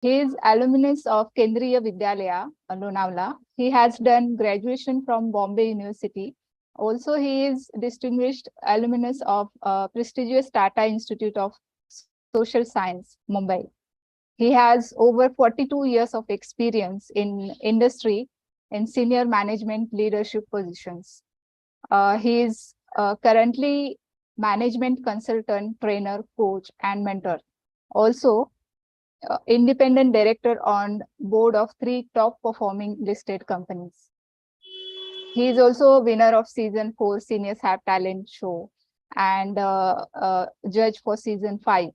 He is alumnus of Kendriya Vidyalaya, Lonavala. He has done graduation from Bombay University. Also, he is distinguished alumnus of prestigious Tata Institute of Social Science, Mumbai. He has over 42 years of experience in industry in senior management leadership positions. He is currently management consultant, trainer, coach, and mentor. Also, independent director on board of 3 top performing listed companies. He is also a winner of season 4 Seniors Have Talent show and judge for season 5.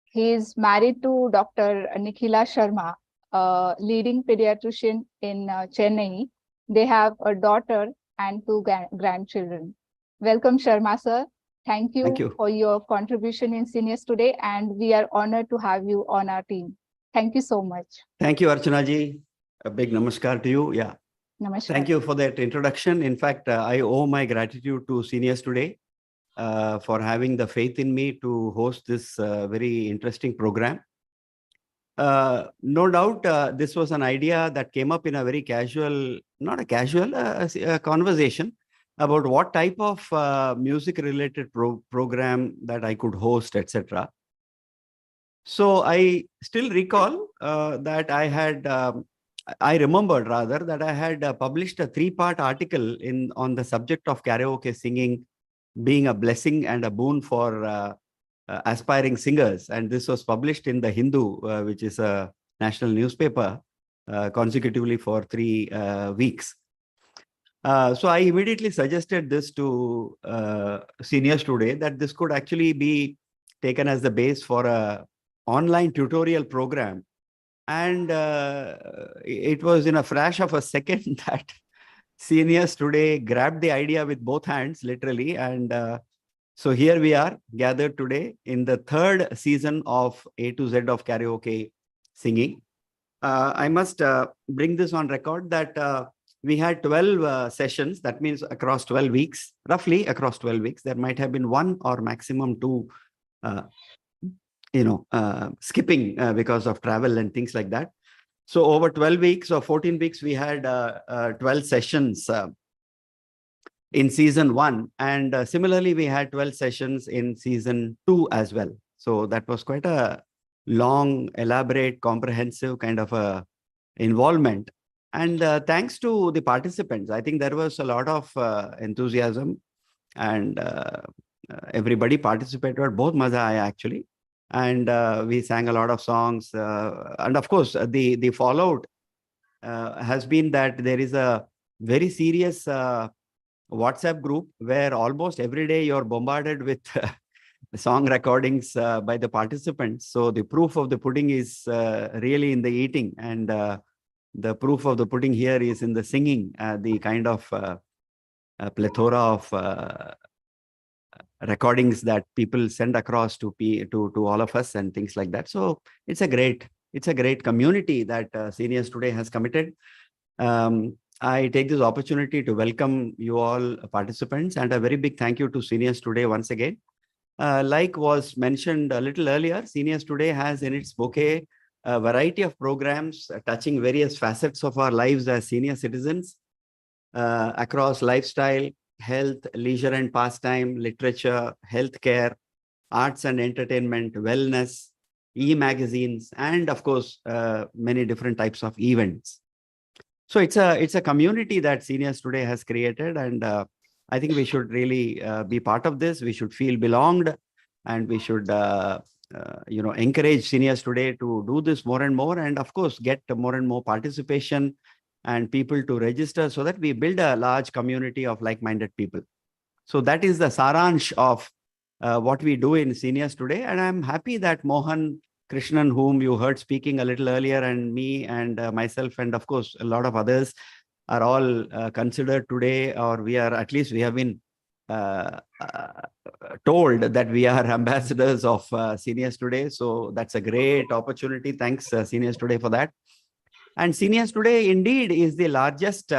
He is married to Dr. Nikhila Sharma, a leading pediatrician in Chennai. They have a daughter and 2 grandchildren. Welcome, Sharma sir. Thank Thank you you. for your contribution in Seniors Today, and we are honored to have you on our team. Thank you so much. Thank you, Archana ji. A big namaskar to you. Yeah. Namaskar. Thank you for that introduction. In fact, I owe my gratitude to Seniors Today for having the faith in me to host this very interesting program. No doubt, this was an idea that came up in a very casual, not a casual, a conversation about what type of music-related program that I could host, etc. So I still recall that I remembered rather that I had published a 3-part article on the subject of karaoke singing being a blessing and a boon for aspiring singers. And this was published in the Hindu, which is a national newspaper, consecutively for 3 weeks. So I immediately suggested this to Seniors Today that this could actually be taken as the base for a online tutorial program. And it was in a flash of a second that Seniors Today grabbed the idea with both hands, literally. And so here we are gathered today in the 3rd season of A to Z of karaoke singing. I must bring this on record that we had 12 sessions. That means across 12 weeks, roughly across 12 weeks. There might have been 1 or maximum 2 skipping because of travel and things like that. So over 12 weeks or 14 weeks, we had 12 sessions in season 1. And similarly, we had 12 sessions in season 2 as well. So that was quite a long, elaborate, comprehensive kind of a involvement. And thanks to the participants, I think there was a lot of enthusiasm and everybody participated, both Maza Aaya actually. And we sang a lot of songs. And of course, the fallout has been that there is a very serious WhatsApp group where almost every day you're bombarded with song recordings by the participants. So the proof of the pudding is really in the eating. And the proof of the pudding here is in the singing, the kind of plethora of recordings that people send across to all of us and things like that. So it's a great community that Seniors Today has committed. I take this opportunity to welcome you all participants, and a very big thank you to Seniors Today once again. Like was mentioned a little earlier, Seniors Today has in its bouquet a variety of programs touching various facets of our lives as senior citizens across lifestyle, health, leisure and pastime, literature, healthcare, arts and entertainment, wellness, e-magazines, and of course, many different types of events. So it's a community that Seniors Today has created, and I think we should really be part of this. We should feel belonged, and we should encourage Seniors Today to do this more and more, and of course, get more and more participation and people to register so that we build a large community of like-minded people. So that is the saransh of what we do in Seniors Today. And I'm happy that Mohan Krishnan, whom you heard speaking a little earlier, and me and myself, and of course, a lot of others are all considered today, or we have been told that we are ambassadors of Seniors Today. So that's a great opportunity. Thanks, Seniors Today, for that. And Seniors Today indeed is the largest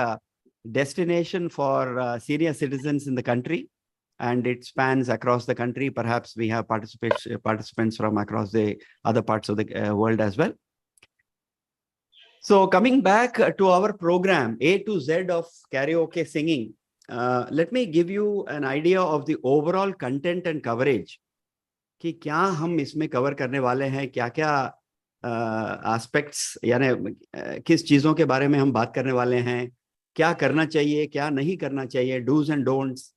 destination for senior citizens in the country, and it spans across the country. Perhaps we have participants from across the other parts of the world as well. So coming back to our program, A to Z of karaoke singing, let me give you an idea of the overall content and coverage. कि क्या हम इसमें cover करने वाले हैं, क्या क्या aspects यानी किस चीज़ों के बारे में हम बात करने वाले हैं, क्या करना चाहिए, क्या नहीं करना चाहिए, डूज एंड डोंट्स,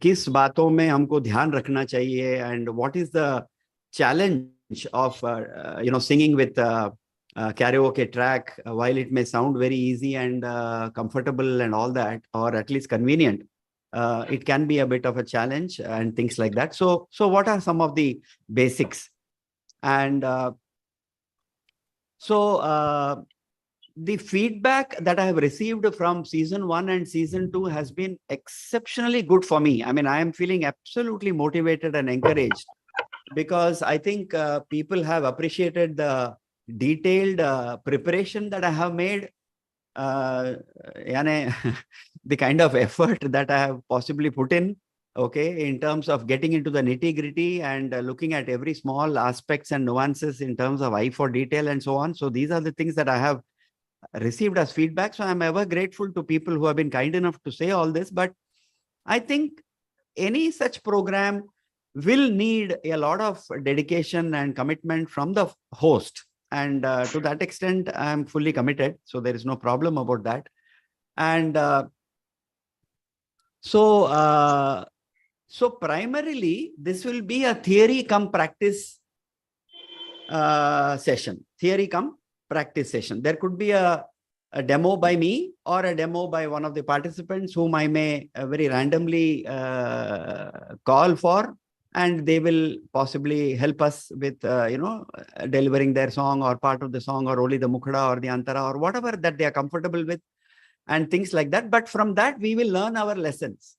किस बातों में हमको ध्यान रखना चाहिए, and what is the challenge of singing with karaoke track. While it may sound very easy and comfortable and all that, or at least convenient, it can be a bit of a challenge and things like that. So what are some of the basics? And the feedback that I have received from season 1 and season 2 has been exceptionally good for me. I mean, I am feeling absolutely motivated and encouraged, because I think people have appreciated the detailed preparation that I have made, the kind of effort that I have possibly put in, okay, in terms of getting into the nitty-gritty and looking at every small aspects and nuances in terms of eye for detail and so on. So these are the things that I have received as feedback. So I'm ever grateful to people who have been kind enough to say all this. But I think any such program will need a lot of dedication and commitment from the host. And to that extent, I'm fully committed. So there is no problem about that. And so primarily, this will be a theory come practice session. Theory come practice session. There could be a demo by me or a demo by one of the participants whom I may very randomly call for, and they will possibly help us with, delivering their song or part of the song or only the mukhada or the antara or whatever that they are comfortable with and things like that. But from that, we will learn our lessons.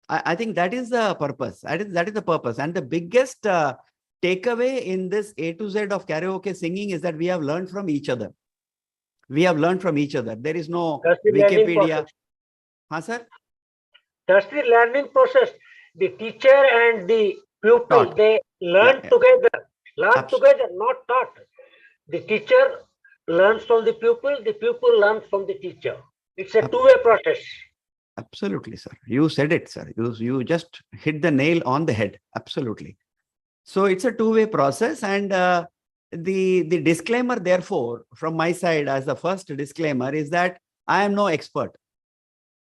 I think that is the purpose. That is the purpose. And the biggest takeaway in this A to Z of karaoke singing is that we have learned from each other. We have learned from each other. There is no Wikipedia. Huh, sir? That's the learning process. The teacher and the pupil, they learn together. Learn together, not taught. The teacher learns from the pupil learns from the teacher. It's a two-way process. Absolutely, sir. You said it, sir. You just hit the nail on the head. Absolutely. So it's a two-way process. And the disclaimer, therefore, from my side as the first disclaimer is that I am no expert.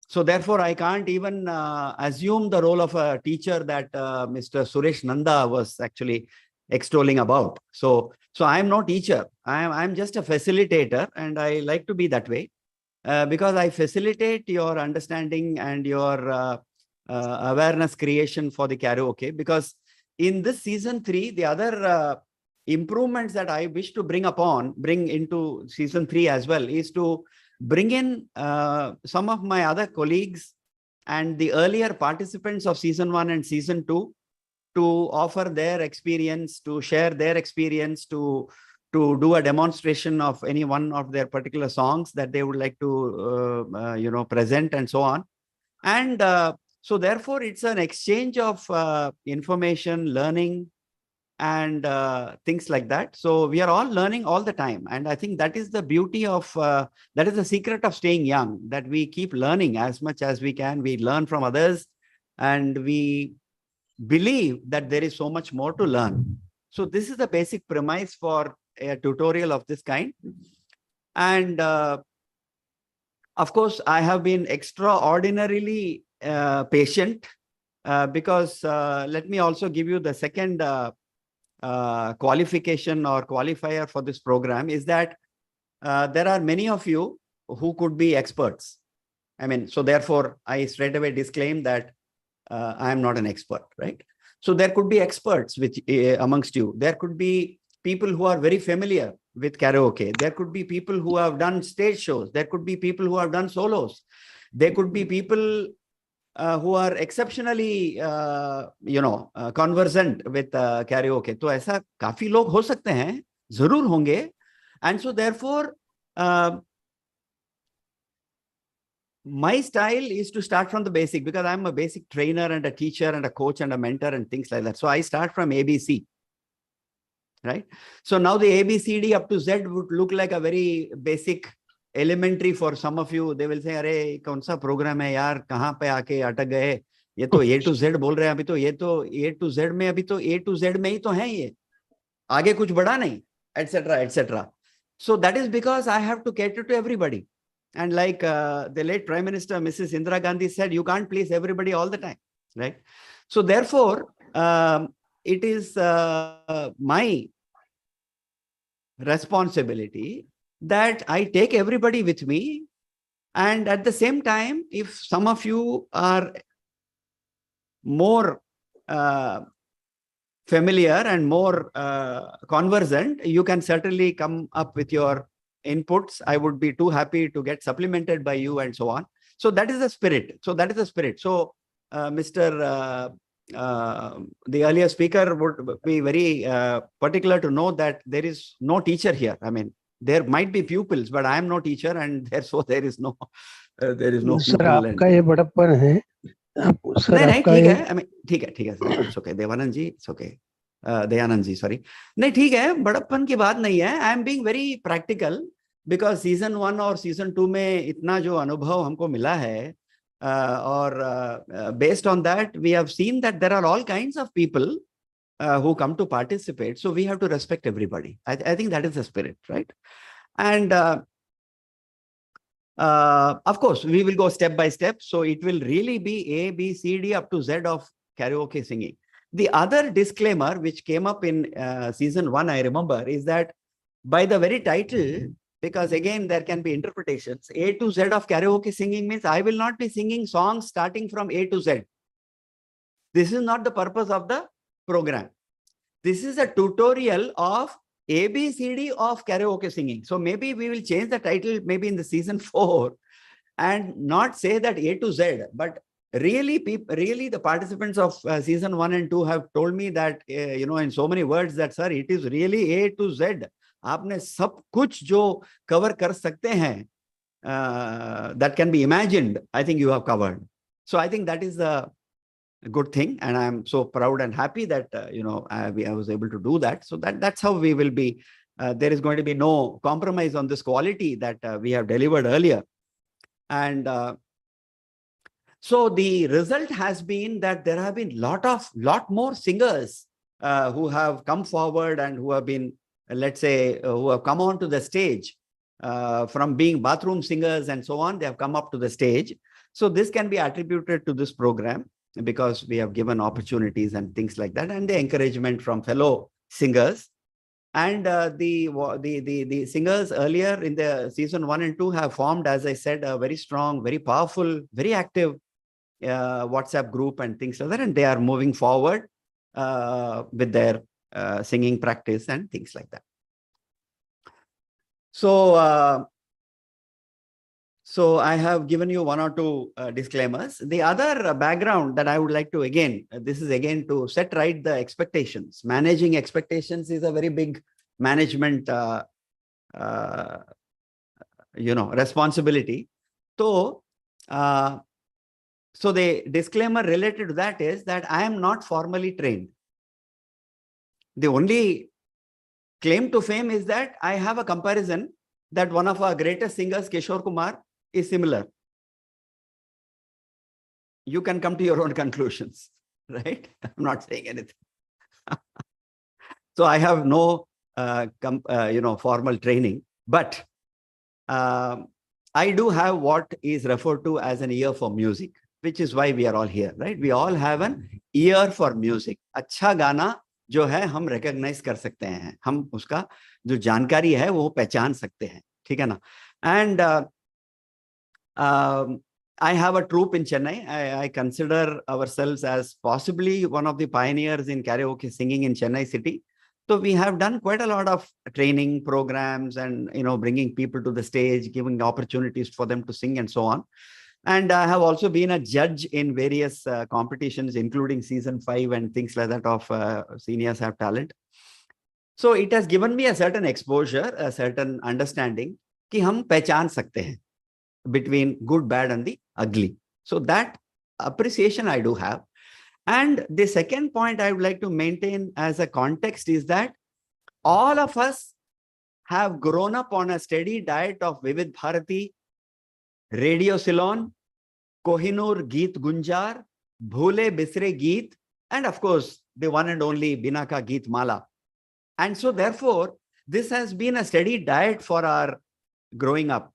So therefore, I can't even assume the role of a teacher that Mr. Suresh Nanda was actually extolling about. So I'm no teacher. I'm just a facilitator, and I like to be that way. Because I facilitate your understanding and your awareness creation for the karaoke. Because in this season 3, the other improvements that I wish to bring into season 3 as well is to bring in some of my other colleagues and the earlier participants of season 1 and season 2 to offer their experience, to share their experience, to do a demonstration of any one of their particular songs that they would like to, present and so on. And so therefore, it's an exchange of information, learning, and things like that. So we are all learning all the time. And I think that is the beauty of, that is the secret of staying young, that we keep learning as much as we can. We learn from others, and we believe that there is so much more to learn. So this is the basic premise for a tutorial of this kind. And of course, I have been extraordinarily patient because let me also give you the second qualification or qualifier for this program is that there are many of you who could be experts. I mean, so therefore, I straight away disclaim that I am not an expert, right? So there could be experts amongst you. There could be people who are very familiar with karaoke. There could be people who have done stage shows. There could be people who have done solos. There could be people who are exceptionally, conversant with karaoke. तो ऐसा काफी लोग हो सकते हैं, जरूर होंगे. And so therefore, my style is to start from the basic, because I'm a basic trainer and a teacher and a coach and a mentor and things like that. So I start from ABC. right? So now the ABCD up to Z would look like a very basic elementary for some of you. They will say, अरे कौन सा program है यार, कहाँ पे आके अटक गए, ये तो A to Z बोल रहे हैं, अभी तो ये तो A to Z में, अभी तो A to Z में ही तो है, ये आगे कुछ बढ़ा नहीं, etc etc. So that is because I have to cater to everybody. And like the late Prime Minister, Mrs. Indira Gandhi said, you can't please everybody all the time, right? So therefore, it is my responsibility that I take everybody with me. And at the same time, if some of you are more familiar and more conversant, you can certainly come up with your inputs. I would be too happy to get supplemented by you and so on. So that is the spirit. So that is the spirit. So the earlier speaker would be very particular to know that there is no teacher here. I mean, there might be pupils, but I am no teacher, and so there is no pupil. Sir आपका ये बड़प्पन है, नहीं ठीक है, I mean, ठीक है sir, it's okay. Devanand ji, it's okay. Dayanand ji, sorry. नहीं ठीक है, बड़प्पन की बात नहीं है. I am being very practical because season 1 और season 2 में इतना जो अनुभव हमको मिला है, और based on that we have seen that there are all kinds of people who come to participate. So we have to respect everybody. I think that is the spirit, right? And of course, we will go step by step. So it will really be A, B, C, D up to Z of karaoke singing. The other disclaimer which came up in season 1, I remember, is that by the very title, because again, there can be interpretations, A to Z of karaoke singing means I will not be singing songs starting from A to Z. This is not the purpose of the program. This is a tutorial of ABCD of karaoke singing. So maybe we will change the title maybe in the season 4 and not say that A to Z, but really the participants of season 1 and 2 have told me that, in so many words that, sir, it is really A to Z. आपने सब कुछ जो cover कर सकते हैं, that can be imagined, I think you have covered. So I think that is a good thing, and I am so proud and happy that I was able to do that. So that's how we will be. There is going to be no compromise on this quality that we have delivered earlier. And so the result has been that there have been lot more singers who have come forward and who have been, let's say, who have come onto the stage from being bathroom singers and so on. They have come up to the stage. So this can be attributed to this program, because we have given opportunities and things like that, and the encouragement from fellow singers. And the singers earlier in the season 1 and 2 have formed, as I said, a very strong, very powerful, very active WhatsApp group and things like that. And they are moving forward with their singing practice and things like that. So I have given you 1 or 2 disclaimers. The other background that I would like to, this is again to set right the expectations. Managing expectations is a very big management, responsibility. So the disclaimer related to that is that I am not formally trained. The only claim to fame is that I have a comparison that one of our greatest singers, Kishore Kumar, is similar. You can come to your own conclusions, right? I'm not saying anything. So I have no, formal training, but I do have what is referred to as an ear for music, which is why we are all here, right? We all have an ear for music. अच्छा गाना जो है हम recognize कर सकते हैं, हम उसका जो जानकारी है वो पहचान सकते हैं, ठीक है ना? And I have a troupe in Chennai. I consider ourselves as possibly one of the pioneers in karaoke singing in Chennai city. So we have done quite a lot of training programs and, bringing people to the stage, giving opportunities for them to sing and so on. And I have also been a judge in various competitions, including season 5 and things like that of Seniors Have Talent. So it has given me a certain exposure, a certain understanding कि हम पहचान सकते हैं between good, bad, and the ugly. So that appreciation I do have. And the second point I would like to maintain as a context is that all of us have grown up on a steady diet of Vivid Bharati, Radio Ceylon, Kohinoor Geet Gunjar, Bhule Bisre Geet, and of course, the one and only Binaka Geet Mala. And so therefore, this has been a steady diet for our growing up.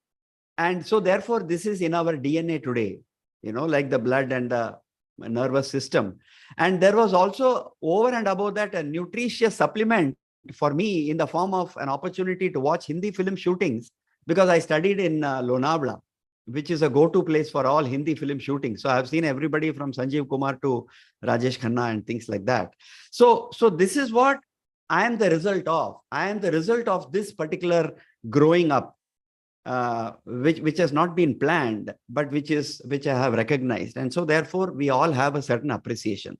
And so therefore, this is in our DNA today, like the blood and the nervous system. And there was also over and above that a nutritious supplement for me in the form of an opportunity to watch Hindi film shootings, because I studied in Lonavala, which is a go-to place for all Hindi film shooting. So I've seen everybody from Sanjeev Kumar to Rajesh Khanna and things like that. So this is what I am the result of. I am the result of this particular growing up, which has not been planned, but which I have recognized. And so therefore, we all have a certain appreciation.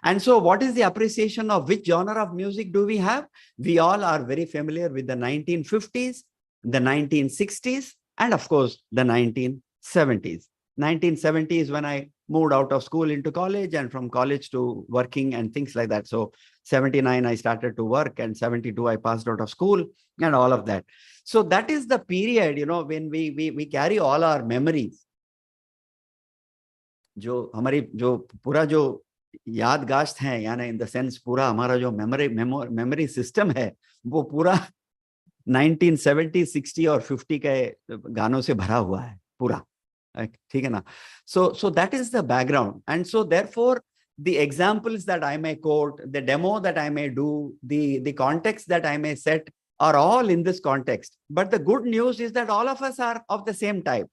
And so what is the appreciation of which genre of music do we have? We all are very familiar with the 1950s, the 1960s, and of course, the 1970s. 1970s when I moved out of school into college, and from college to working and things like that. So 79, I started to work, and 72, I passed out of school and all of that. So that is the period, when we carry all our memories. जो हमारी जो पूरा जो यादगाश्त है, यानी in the sense पूरा हमारा जो memory system है, वो पूरा 1970, 60 और 50 के गानों से भरा हुआ है पूरा, ठीक है ना? So that is the background. And so therefore, the examples that I may quote, the demo that I may do, the context that I may set are all in this context. But the good news is that all of us are of the same type.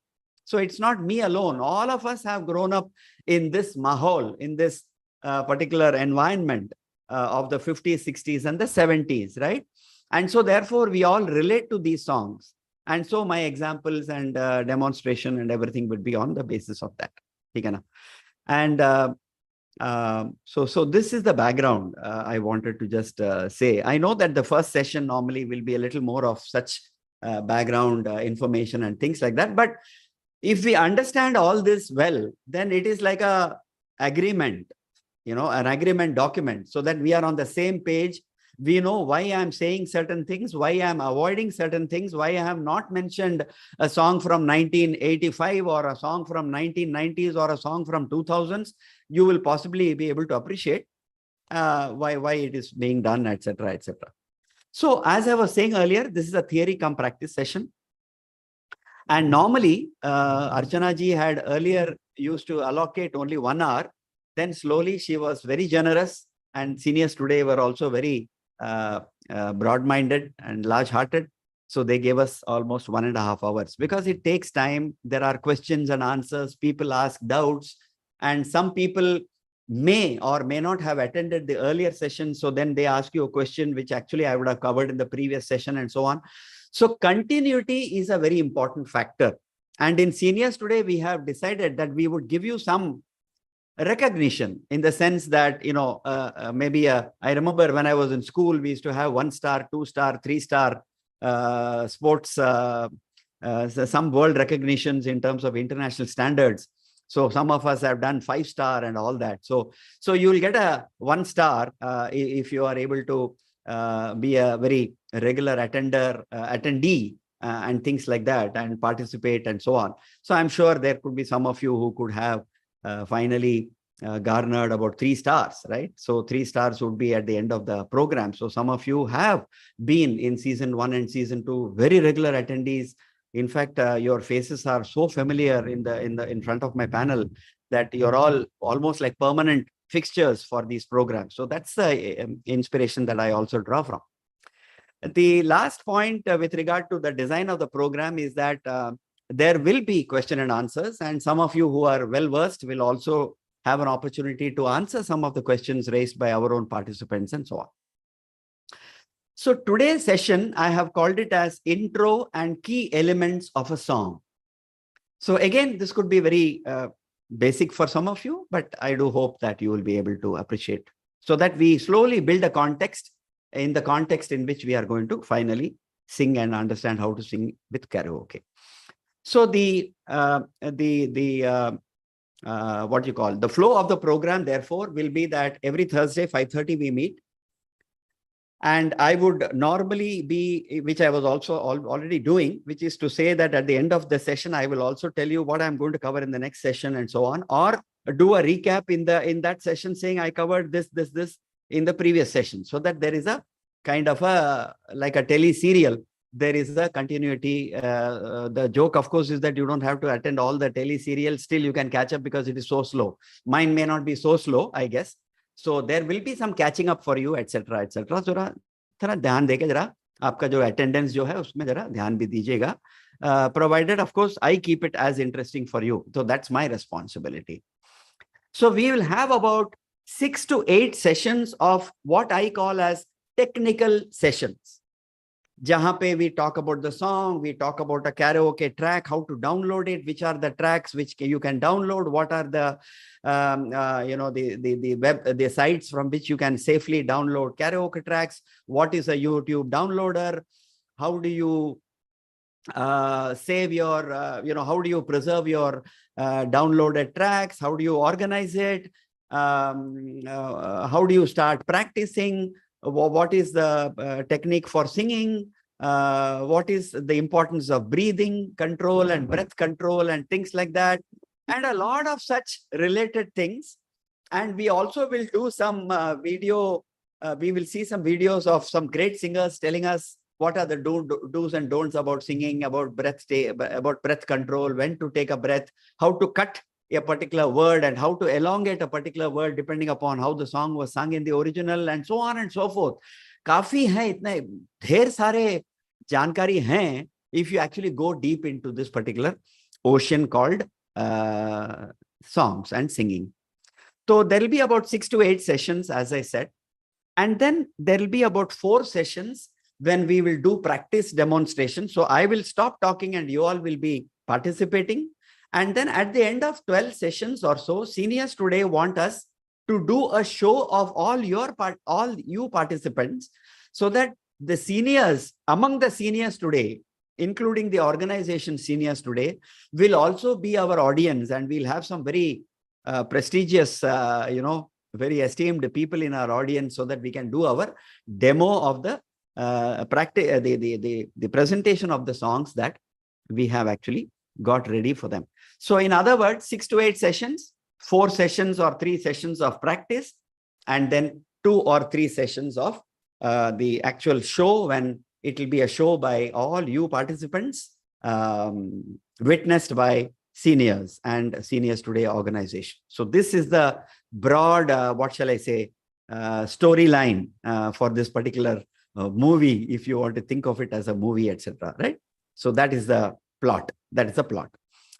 So it's not me alone. All of us have grown up in this mahol, in this particular environment of the 50s, 60s, and the 70s, right? And so therefore, we all relate to these songs. And so my examples and demonstration and everything would be on the basis of that. And so this is the background I wanted to just say. I know that the first session normally will be a little more of such background information and things like that. But if we understand all this well, then it is like a agreement, an agreement document, so that we are on the same page. We know why I'm saying certain things, why I'm avoiding certain things, why I have not mentioned a song from 1985 or a song from 1990s or a song from 2000s. You will possibly be able to appreciate why it is being done, etc., etc. So as I was saying earlier, this is a theory cum practice session. And normally, Archana ji had earlier used to allocate only 1 hour. Then slowly she was very generous, and seniors today were also very broad-minded and large-hearted. So they gave us almost 1.5 hours, because it takes time. There are questions and answers. People ask doubts, and some people may or may not have attended the earlier session. So then they ask you a question, which actually I would have covered in the previous session, and so on. So continuity is a very important factor. And in seniors today, we have decided that we would give you some recognition, in the sense that, maybe I remember when I was in school, we used to have 1-star, 2-star, 3-star sports, some world recognitions in terms of international standards. So some of us have done 5-star and all that. So you will get a 1-star if you are able to be a very regular attendee and things like that, and participate and so on. So I'm sure there could be some of you who could have finally garnered about 3 stars, right? So 3 stars would be at the end of the program. So some of you have been in season 1 and season 2, very regular attendees. In fact, your faces are so familiar in front of my panel that you're all almost like permanent fixtures for these programs. So that's the inspiration that I also draw from. The last point with regard to the design of the program is that there will be question and answers, and some of you who are well versed will also have an opportunity to answer some of the questions raised by our own participants and so on. So today's session, I have called it as intro and key elements of a song. So again, this could be very basic for some of you, but I do hope that you will be able to appreciate, so that we slowly build a context, in the context in which we are going to finally sing and understand how to sing with karaoke. So the the flow of the program, therefore, will be that every Thursday, 5:30 we meet. And I would normally be, which I was also already doing, which is to say that at the end of the session, I will also tell you what I'm going to cover in the next session and so on, or do a recap in that session saying I covered this in the previous session, so that there is a kind of a, like a tele-serial, there is a continuity. The joke, of course, is that you don't have to attend all the tele-serial. Still, you can catch up because it is so slow. Mine may not be so slow, I guess. So there will be some catching up for you, etc., etc. जरा थोड़ा ध्यान देके जरा आपका जो attendance जो है उसमें जरा ध्यान भी दीजिएगा. Provided, of course, I keep it as interesting for you. So that's my responsibility. So we will have about 6 to 8 sessions of what I call as technical sessions. Jahan pe we talk about the song, we talk about a karaoke track, how to download it, which are the tracks which you can download, what are the the sites from which you can safely download karaoke tracks, what is a YouTube downloader, how do you save your, how do you preserve your downloaded tracks, how do you organize it, how do you start practicing, what is the technique for singing, what is the importance of breathing control and breath control and things like that, and a lot of such related things. And we also will do some video, we will see some videos of some great singers telling us what are the do's and don'ts about singing, about breath control, when to take a breath, how to cut a particular word and how to elongate a particular word depending upon how the song was sung in the original, and so on and so forth. काफी है, इतने ढेर सारे जानकारी हैं if you actually go deep into this particular ocean called songs and singing. So there will be about 6 to 8 sessions, as I said, and then there will be about 4 sessions when we will do practice demonstration. So I will stop talking and you all will be participating. And then at the end of 12 sessions or so, seniors today want us to do a show of all you participants, so that the seniors, among the seniors today, including the organization seniors today, will also be our audience, and we'll have some very prestigious, very esteemed people in our audience, so that we can do our demo of the the presentation of the songs that we have actually got ready for them. So in other words, 6 to 8 sessions, 4 sessions or 3 sessions of practice, and then 2 or 3 sessions of the actual show, when it will be a show by all you participants, witnessed by seniors and seniors today organization. So this is the broad, what shall I say, storyline for this particular movie, if you want to think of it as a movie, etc. Right? So that is the plot. That is the plot.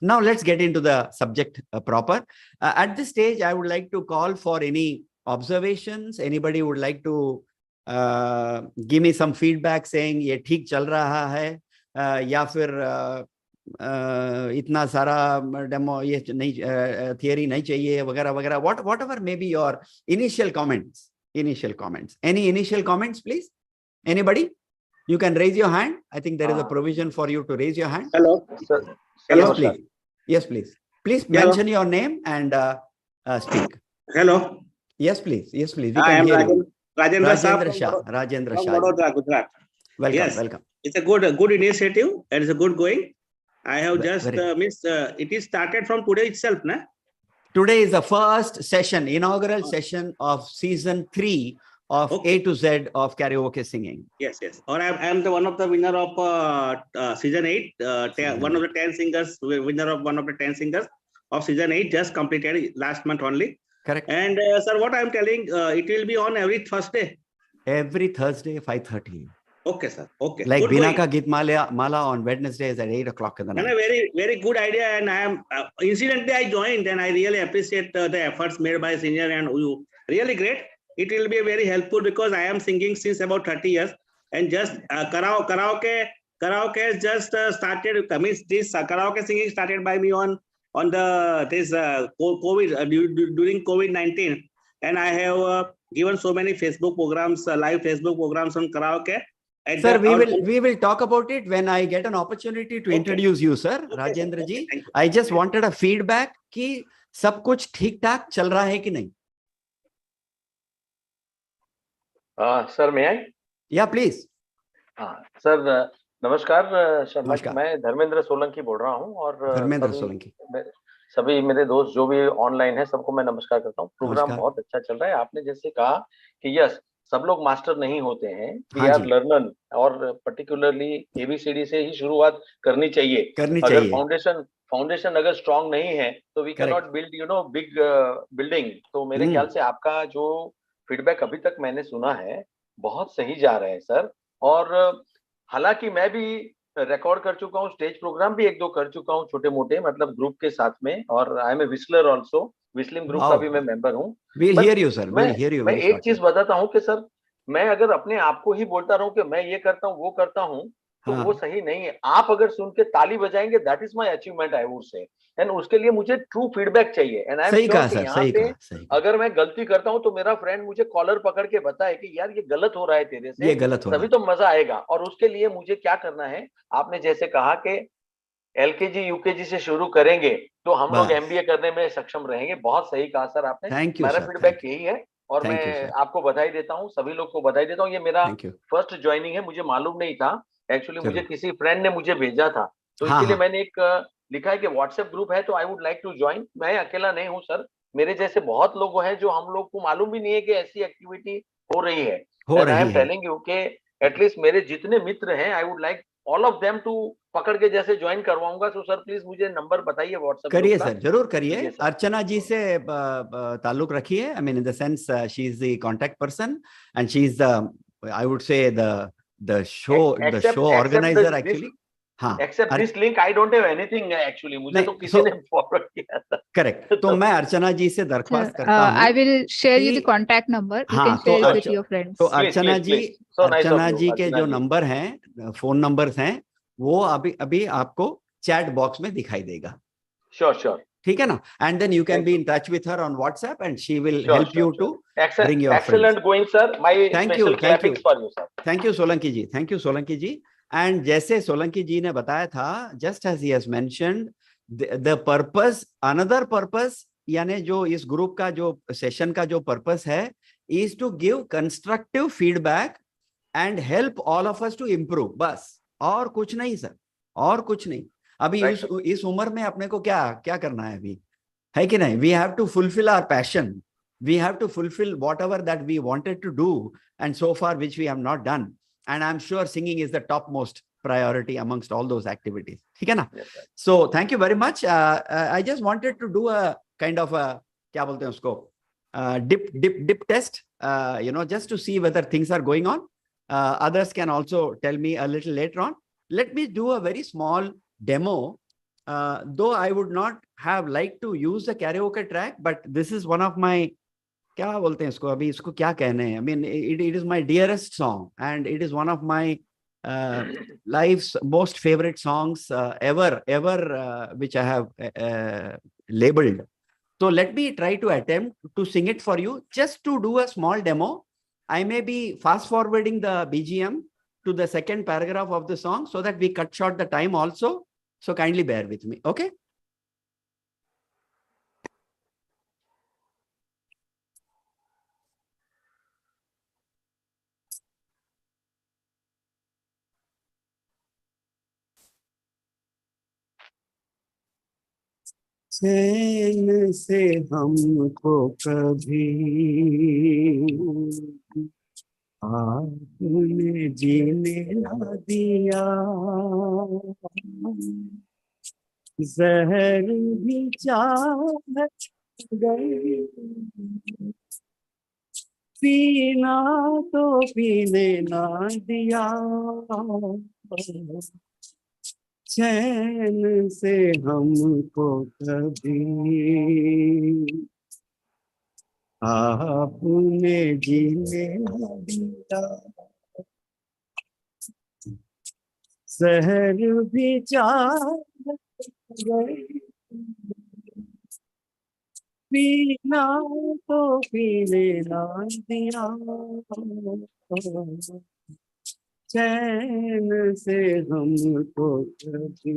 Now let's get into the subject proper. At this stage, I would like to call for any observations. Anybody would like to give me some feedback saying ये ठीक चल रहा है, या फिर इतना सारा demo ये नहीं, थियरी नहीं चाहिए वगैरह वगैरह. Whatever may be your initial comments. Any initial comments, please? Anybody? You can raise your hand. I think there is a provision for you to raise your hand. Hello, sir. Hello, Yes, please. sir. Yes, please. Please Hello. mention your name and speak. Hello. Yes, please. Yes, please. We I can am hear you. Rajendra Shah Rajendra from Shah. Rajendra from Shah. Vadodara, Gujarat. Welcome. Yes. Welcome. It's a good initiative and it's a good going. I have just Very missed. It is started from today itself, na? Today is the first session, inaugural session of season 3 of Okay. A to Z of karaoke singing. Yes, yes. Or I am the one of the winner of season 8. One of the 10 singers, winner of one of the 10 singers of season 8, just completed last month only. Correct. And sir, what I am telling, it will be on every Thursday. Every Thursday, 5:30. Okay, sir. Okay. Like Good Binaka going. Git Mala on Wednesday is at 8 o'clock in the And night. a very, very good idea. And I am incidentally I joined, and I really appreciate the efforts made by senior and you. Really great. It will be very helpful because I am singing since about 30 years, and just karaoke has just started. I mean, this karaoke singing started by me on this COVID during COVID-19, and I have given so many Facebook programs, live Facebook programs on karaoke. And Sir, we will talk about it when I get an opportunity to introduce you, sir. Okay, Rajendra sir. ji. Okay, thank you. I just wanted a feedback कि सब कुछ ठीक ठाक चल रहा है कि नहीं? Sir, may I? Yeah, please. हाँ सर, नमस्कार शर्मा जी, नमस्कार। मैं धर्मेंद्र सोलंकी बोल रहा हूँ और धर्मेंद्र सोलंकी। सभी मेरे दोस्त जो भी ऑनलाइन है सबको मैं नमस्कार करता हूँ। प्रोग्राम नमस्कार। बहुत अच्छा चल रहा है। आपने जैसे कहा कि यस, सब लोग मास्टर नहीं होते हैं, वी हाँ आर जी। लर्नर, और पर्टिकुलरली एबीसीडी से ही शुरुआत करनी चाहिए। अगर फाउंडेशन अगर स्ट्रांग नहीं है तो we can not build big building. तो मेरे ख्याल से आपका जो फीडबैक अभी तक मैंने सुना है बहुत सही जा रहे हैं सर। और हालांकि मैं भी रिकॉर्ड कर चुका हूँ, स्टेज प्रोग्राम भी एक दो कर चुका हूँ छोटे मोटे, मतलब ग्रुप के साथ में, और I am a whistler also, whistling group का भी मैं मेंबर हूँ। We'll hear you, sir. मैं We'll hear you मैं very एक चीज shortly. बताता हूँ कि सर, मैं अगर अपने आप को ही बोलता रहूं कि मैं ये करता हूँ वो करता हूँ तो वो सही नहीं है। आप अगर सुन के ताली बजाएंगे, that is my achievement I would से, एंड उसके लिए मुझे ट्रू फीडबैक चाहिए। एंड आई एम सही श्योर कहा कि सर, यहाँ सही पे कहा, सही कहा। अगर मैं गलती करता हूँ तो मेरा फ्रेंड मुझे कॉलर पकड़ के बताए कि यार ये गलत हो रहा है तेरे से, ये गलत हो रहा तभी है। तो मजा आएगा। और उसके लिए मुझे क्या करना है, आपने जैसे कहा कि एलकेजी यूकेजी से शुरू करेंगे तो हम लोग बस। एमबीए करने में सक्षम रहेंगे। बहुत सही कहा सर आपने। थैंक यू मेरा सर, फीडबैक थैंक यू, यही है और थैंक यू मैं सर, आपको बधाई देता हूँ, सभी लोग को बधाई देता हूँ। ये मेरा थैंक यू। फर्स्ट ज्वाइनिंग है, मुझे मालूम नहीं था एक्चुअली, मुझे चलो। किसी फ्रेंड ने मुझे भेजा था, तो हाँ इसीलिए हाँ, मैंने एक लिखा है कि व्हाट्सएप ग्रुप है, तो I would like to join. मैं अकेला नहीं हूँ सर, मेरे जैसे बहुत लोग हैं जो हम लोग को मालूम भी नहीं है कि ऐसी एक्टिविटी हो रही है। हो एंड आई रही एम है। टेलिंग यू के एटलीस्ट मेरे जितने मित्र हैं, I would like all of them to पकड़ के जैसे ज्वाइन करवाऊंगा। तो सर प्लीज मुझे नंबर बताइए व्हाट्सएप ग्रुप करिए का। सर, जरूर करिए। जी सर। अर्चना जी से ताल्लुक रखिए। I mean in the sense she is the contact person and she is the, I would say the show organizer actually. हाँ, except this link I don't have anything actually, मुझे नहीं, तो किसी ने फॉरवर्ड किया था। करेक्ट। तो मैं अर्चना जी से दरख्वास्त करता I हूँ will share you the कि contact number. You can हाँ, share it with your friends. तो please Archana please ji, please, so nice of Archana you ji के अर्चना जो जी। नंबर हैं, फोन नंबर्स हैं, वो अभी अभी आपको चैट बॉक्स में दिखाई देगा। Sure sure. ठीक है ना? And then you can thank be you. In touch with her on WhatsApp and she will sure help sure you to sure. Bring your friends. Excellent going sir, my thank you, special thank you, clappings for you sir. Thank you Solanki ji, thank you Solanki ji. And जैसे सोलंकी जी ने बताया था, just as he has mentioned, the purpose, another purpose, यानी जो इस group का जो session का जो पर्पस है, is to give constructive feedback and help all of us to improve. बस, और कुछ नहीं सर, और कुछ नहीं। अभी इस उम्र में अपने को क्या क्या करना है अभी, है कि नहीं? We have to fulfil our passion, we have to fulfill whatever that we wanted to do and so far which we have not done, and I'm sure singing is the topmost priority amongst all those activities. ठीक है ना? So thank you very much. I just wanted to do a kind of a, क्या बोलते हैं उसको, dip test, just to see whether things are going on. Others can also tell me a little later on. Let me do a very small demo. Though I would not have liked to use the karaoke track, but this is one of my, क्या बोलते हैं इसको, अभी इसको क्या कहने हैं, I mean it is my dearest song and it is one of my life's most favourite songs ever which I have labeled. So let me try to attempt to sing it for you. Just to do a small demo, I may be fast forwarding the BGM to the second paragraph of the song so that we cut short the time also. So kindly bear with me, okay? चैन से हमको कभी आपने जीने ना दिया, जहर भी चाहत गई, पीना तो पीने ना दिया, चैन से हमको कभी आपने जीने ना दिया, शहर भी चाहत गई, पीना तो पीने ना दिया, चैन से हमको कभी।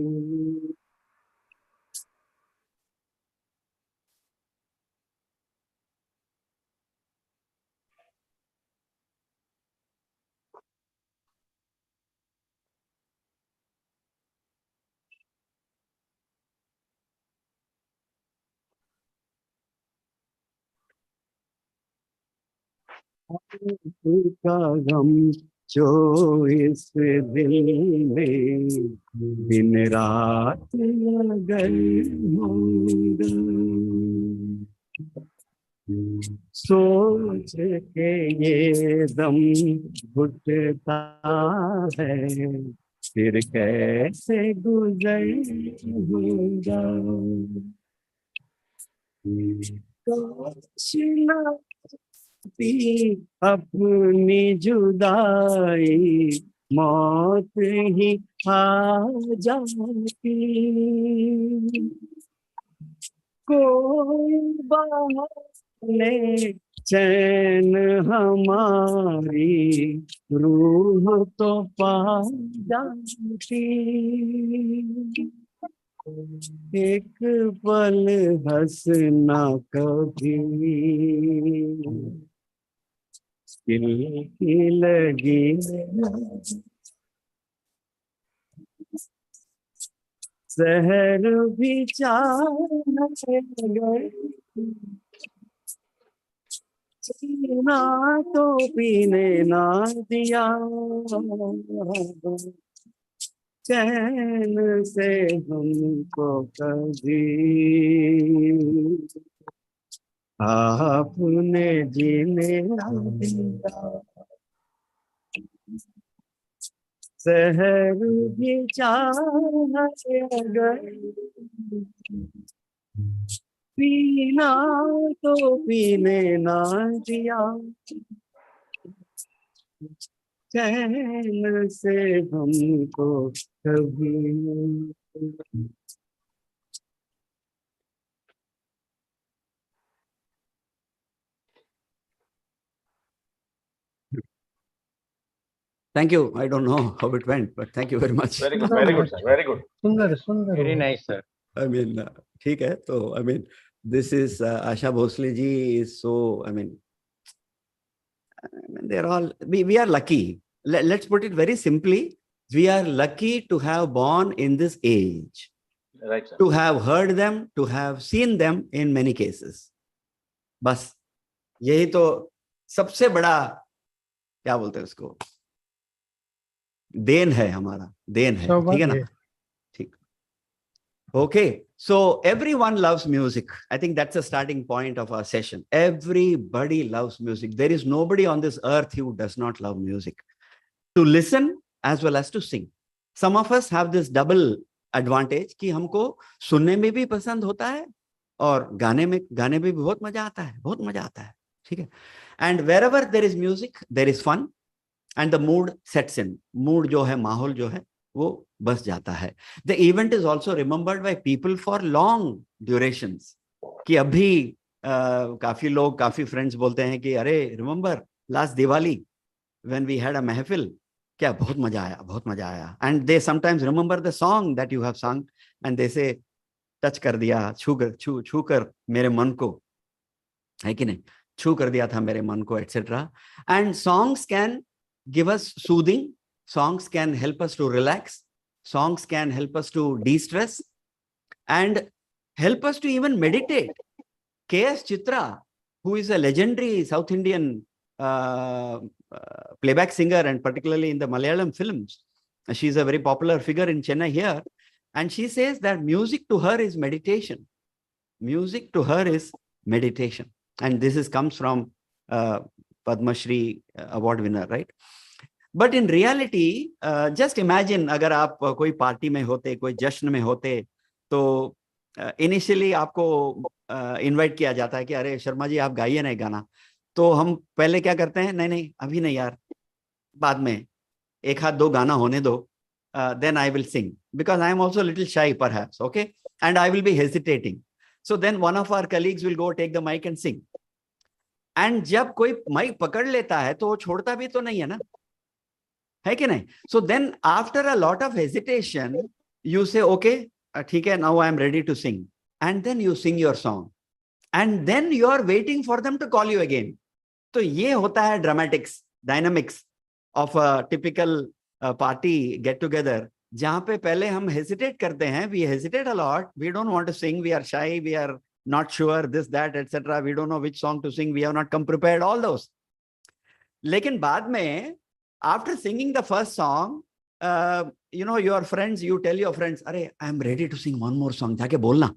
का गम जो इस दिल में दिन रात अगर होगा, सोच के ये दम घुटता है, फिर कैसे गुजरेगा। काश ना थी अपनी जुदाई, मौत ही आ जाती, कोई बहाने चैन हमारी रूह तो पा जाती, एक पल हंसना कभी दिल की लगी, शहर भी चाहे गए, ना तो पीने ना दिया, चैन से हमको कभी आपने जीने ना दिया, शहर भी चाहे गए, पीना तो पीने ना दिया, चैन से हमको कभी। Thank you. I don't know how it went, but thank you very much. Very good, very good, sir. Very good. सुंदर सुंदर Very nice, sir. I mean, ठीक है तो I mean, this is Asha Bhosle ji is so, I mean, they're all, we are lucky. Let's put it very simply. We are lucky to have born in this age, Right, sir. to have heard them, to have seen them in many cases. बस यही तो सबसे बड़ा क्या बोलते हैं उसको, then है हमारा, देन है, ठीक है ना, ठीक. Okay, so everyone loves music. I think that's a starting point of our session. Everybody loves music. There is nobody on this earth who does not love music. To listen as well as to sing. Some of us have this double advantage कि हमको सुनने में भी पसंद होता है और गाने में भी बहुत मजा आता है, बहुत मजा आता है, ठीक है. And wherever there is music, there is fun and the mood sets in. Mood जो है, माहौल जो है, वो बस जाता है. The event is also remembered by people for long durations. कि अभी काफी लोग, काफी friends बोलते हैं कि अरे remember last Diwali when we had a महफिल, क्या बहुत मजा आया, बहुत मजा आया. And they sometimes remember the song that you have sung and they say touch कर दिया, छू कर मेरे मन को, है कि नहीं, छू कर दिया था मेरे मन को, etc. And songs can give us soothing. Songs can help us to relax. Songs can help us to de-stress and help us to even meditate. K.S. Chitra, who is a legendary South Indian playback singer and particularly in the Malayalam films, she's a very popular figure in Chennai here, and she says that music to her is meditation. Music to her is meditation. And this comes from Padma Shri award winner, right? But in reality, just imagine अगर आप कोई party में होते, कोई जश्न में होते, तो इनिशियली आपको इनवाइट किया जाता है कि अरे शर्मा जी आप गाइए ना गाना. तो हम पहले क्या करते हैं, नहीं नहीं अभी नहीं यार, बाद में एक हाथ दो गाना होने दो, then I will sing because I am also a little shy perhaps, okay, and I will be hesitating. So then one of our colleagues will go take the mic and sing. And जब कोई mic पकड़ लेता है तो वो छोड़ता भी तो नहीं है ना, है कि नहीं. So then after a lot of hesitation you say okay, ठीक है, now I am ready to sing, and then you sing your song and then you are waiting for them to call you again. तो ये होता है dramatics, dynamics of a typical party get together, जहाँ पे पहले हम hesitate करते हैं, we hesitate a lot, we don't want to sing, we are shy, we are not sure this that etc, we don't know which song to sing, we have not come prepared, all those. लेकिन बाद में after singing the first song, your friends, you tell your friends, अरे I am ready to sing one more song, जाके बोलना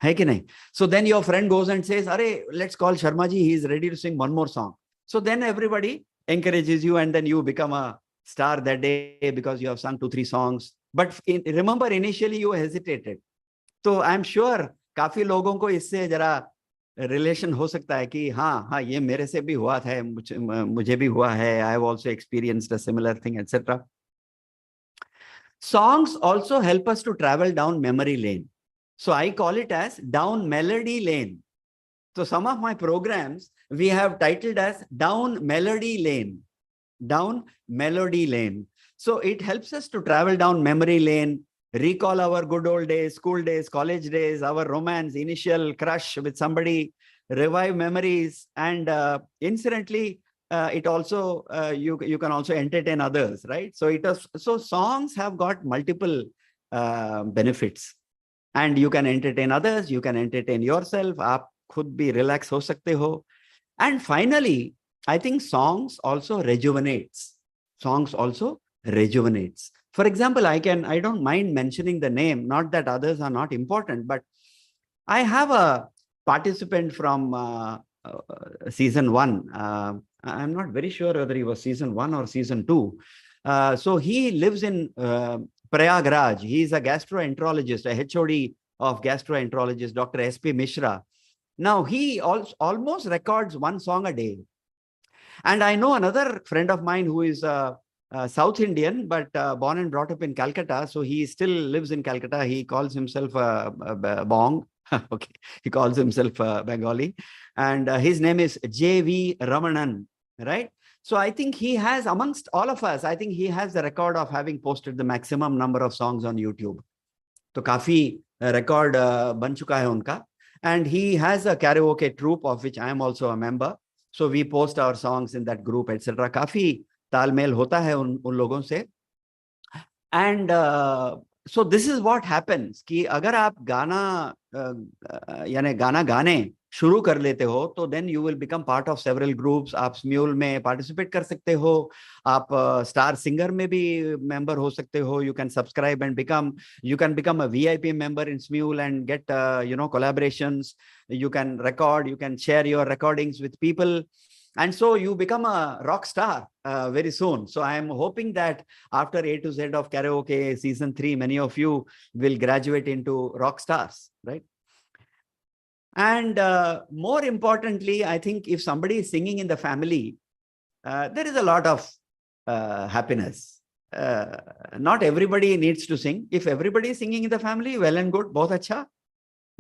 है कि नहीं? So then your friend goes and says, अरे let's call Sharma ji, he is ready to sing one more song. So then everybody encourages you, and then you become a star that day because you have sung 2-3 songs. But remember, initially you hesitated. So I'm sure काफी लोगों को इससे जरा relation हो सकता है कि हाँ ये मेरे से भी हुआ था, मुझे भी हुआ है. I have also experienced a similar thing, etc. Songs also help us to travel down memory lane. So I call it as down melody lane. So some of my programs we have titled as down melody lane. Down melody lane. So it helps us to travel down memory lane, recall our good old days, school days, college days, our romance, initial crush with somebody, revive memories, and incidentally, it also you can also entertain others, right? So songs have got multiple benefits, and you can entertain others, you can entertain yourself. आप खुद भी relax हो सकते हो. And finally, I think songs also rejuvenates. Songs also rejuvenates. For example, I don't mind mentioning the name, not that others are not important, but I have a participant from season 1. I'm not very sure whether he was season 1 or season 2. So he lives in Prayagraj. He's a gastroenterologist, a HOD of gastroenterologist, Dr. S.P. Mishra. Now, he almost records one song a day. And I know another friend of mine who is South Indian, but born and brought up in Calcutta. So he still lives in Calcutta. He calls himself Bong. Okay, he calls himself Bengali. And his name is J.V. Ramanan, right? So I think he has, amongst all of us, I think he has the record of having posted the maximum number of songs on YouTube. So काफी record बन चुका है उनका. And he has a karaoke troupe of which I am also a member. So we post our songs in that group, etc. काफी तालमेल होता है उन लोगों से. And so this is what happens कि अगर आप गाना यानी गाना गाने शुरू कर लेते हो तो then you will become part of several groups. आप स्म्यूल में participate कर सकते हो, आप स्टार सिंगर में भी member हो सकते हो. You can subscribe and you can become a VIP member in Smule and get collaborations. You can record, you can share your recordings with people, and so you become a rock star very soon. So I am hoping that after A to Z of Karaoke season 3, many of you will graduate into rock stars, right? And more importantly, I think if somebody is singing in the family, there is a lot of happiness. Not everybody needs to sing. If everybody is singing in the family, well and good, बहुत अच्छा,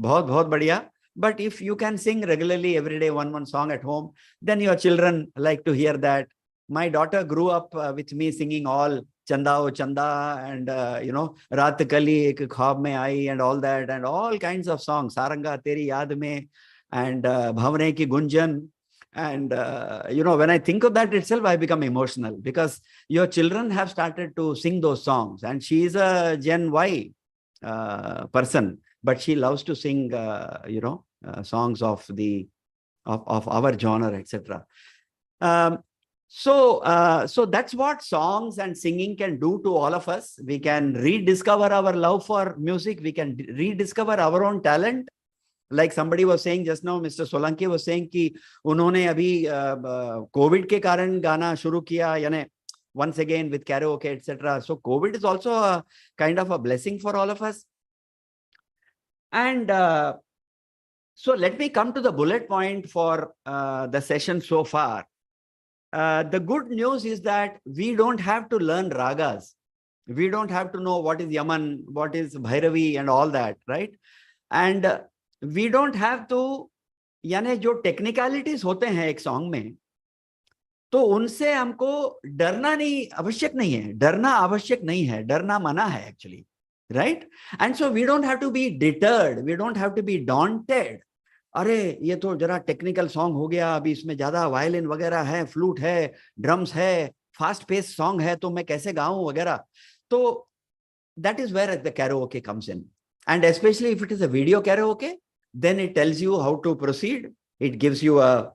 बहुत बढ़िया. But if you can sing regularly every day one song at home, then your children like to hear that. My daughter grew up with me singing all Chanda O Chanda and Raat Kali Ek Khwab Mein Aayi and all that, and all kinds of songs, Saranga Teri Yaad Mein and Bhavne Ki Gunjan. And when I think of that itself, I become emotional because your children have started to sing those songs, and she is a Gen Y person, but she loves to sing songs of our genre, etc. So that's what songs and singing can do to all of us. We can rediscover our love for music. We can rediscover our own talent. Like somebody was saying just now, Mr. Solanki was saying कि उन्होंने अभी COVID के कारण गाना शुरू किया, यानी once again with karaoke, etc. So COVID is also a kind of a blessing for all of us. And so let me come to the bullet point for the session so far. The good news is that we don't have to learn ragas. We don't have to know what is Yaman, what is Bhairavi and all that, right? And we don't have to, यानी जो technicalities होते हैं एक song में, तो उनसे हमको डरना आवश्यक नहीं है, डरना मना है actually, right? And so we don't have to be deterred, we don't have to be daunted. अरे ये तो जरा टेक्निकल सॉन्ग हो गया, अभी इसमें ज्यादा वायलिन वगैरह है, फ्लूट है, ड्रम्स है, फास्ट पेस सॉन्ग है, तो मैं कैसे गाऊं वगैरह. तो that is where the karaoke comes in. And especially if it is a video karaoke, then it tells you how to proceed. It gives you a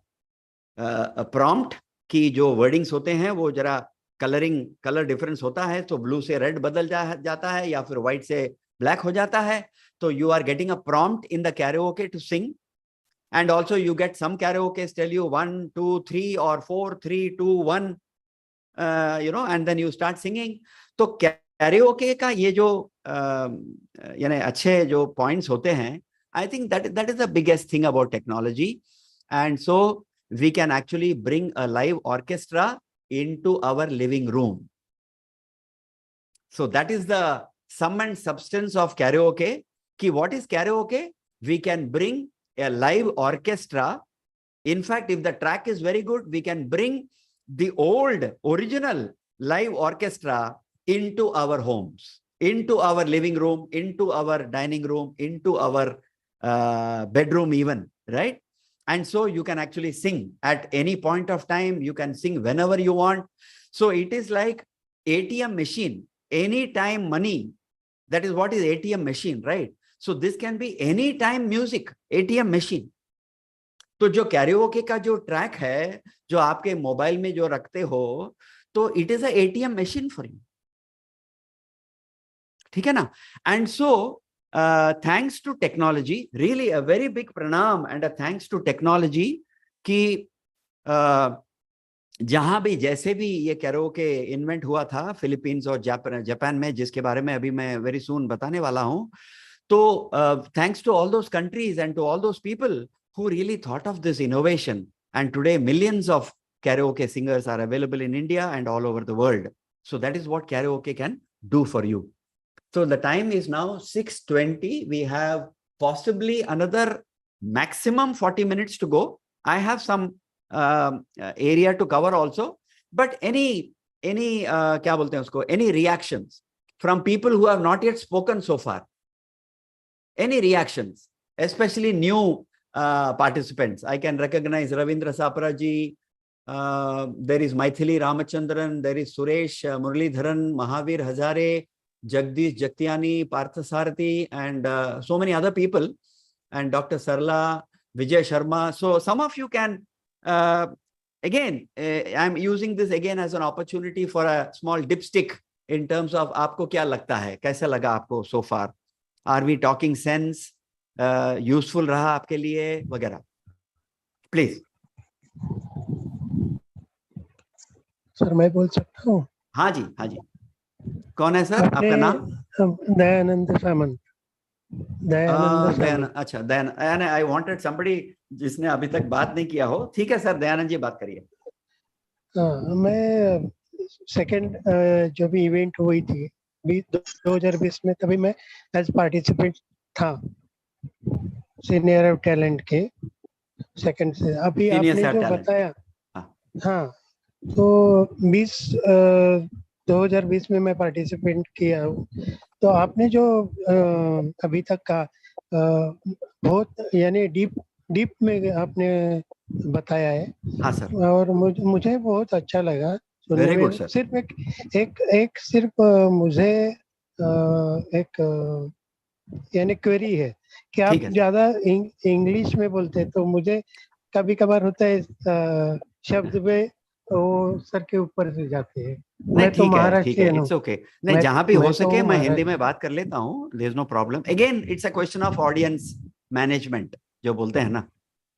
prompt कि जो wordings होते हैं वो जरा कलर डिफरेंस होता है, तो ब्लू से रेड बदल जाता है या फिर व्हाइट से ब्लैक हो जाता है. तो you are getting a prompt in the karaoke to sing. And also you get some karaoke tell you 1, 2, 3 or 4, 3, 2, 1, and then you start singing. तो karaoke का ये जो यानी अच्छे जो points होते हैं, I think that is the biggest thing about technology. And so we can actually bring a live orchestra into our living room. So that is the sum and substance of karaoke. Ki what is karaoke? We can bring a live orchestra. In fact, if the track is very good, we can bring the old original live orchestra into our homes, into our living room, into our dining room, into our bedroom even, right? And so you can actually sing at any point of time. You can sing whenever you want. So it is like ATM machine, anytime money. That is what is ATM machine, right? So this can be anytime music, ATM machine. तो जो karaoke का जो track है, जो आपके mobile में जो रखते हो, तो it is a ATM machine for you. ठीक है ना? And so thanks to technology, really a very big प्रणाम and a thanks to technology कि जहां भी जैसे भी ये कैरोके इन्वेंट हुआ था फिलीपींस और जापान में, जिसके बारे में अभी मैं वेरी सून बताने वाला हूं. तो thanks to all those countries and to all those people who really thought of this innovation, and today millions of karaoke singers are available in India and all over the world. So that is what karaoke can do for you. So the time is now 6:20. We have possibly another maximum 40 minutes to go. I have some area to cover also, but any क्या बोलते हैं उसको, any reactions from people who have not yet spoken so far? Any reactions, especially new participants? I can recognize Ravindra Saparaji. There is Maithili Ramachandran. There is Suresh Muralidharan, Mahavir Hazare, Jagdish Jagtiani, Parthasarathi, and so many other people, and Dr. Sarla, Vijay Sharma. So some of you can, again, I'm using this again as an opportunity for a small dipstick in terms of आपको क्या लगता है, कैसा लगा आपको so far? Are we talking sense? Useful रहा आपके लिए वगैरह? Please. सर मैं बोल सकता हूँ? हाँ जी, हाँ जी. कौन है सर आपका नाम? दयानंद सामंत. दयानंद. अच्छा, दयानंद. I wanted somebody जिसने अभी तक बात नहीं किया हो. ठीक है सर, दयानंद जी बात करिए. मैं सेकंड जो भी इवेंट हुई थी 2020 में, तभी मैं एज पार्टिसिपेंट था सीनियर ऑफ टैलेंट के सेकंड से. अभी आपने जो बताया, हाँ, तो 2020 में मैं पार्टिसिपेंट किया हूँ. तो आपने जो अभी तक का बहुत यानी डीप में आपने बताया है. हाँ सर. और मुझे बहुत अच्छा लगा. Very good sir. सिर्फ एक सिर्फ मुझे एक यानी क्वेरी है कि आप ज्यादा इंग्लिश में बोलते हैं, तो मुझे कभी कभार होता है शब्द में वो सर के ऊपर से जाते हैं. मैं तो महाराष्ट्रियन हूँ. ओके, नहीं, जहाँ भी हो सके मैं हिंदी में बात कर लेता हूँ. There is no problem. Again it's a question of audience management जो बोलते हैं ना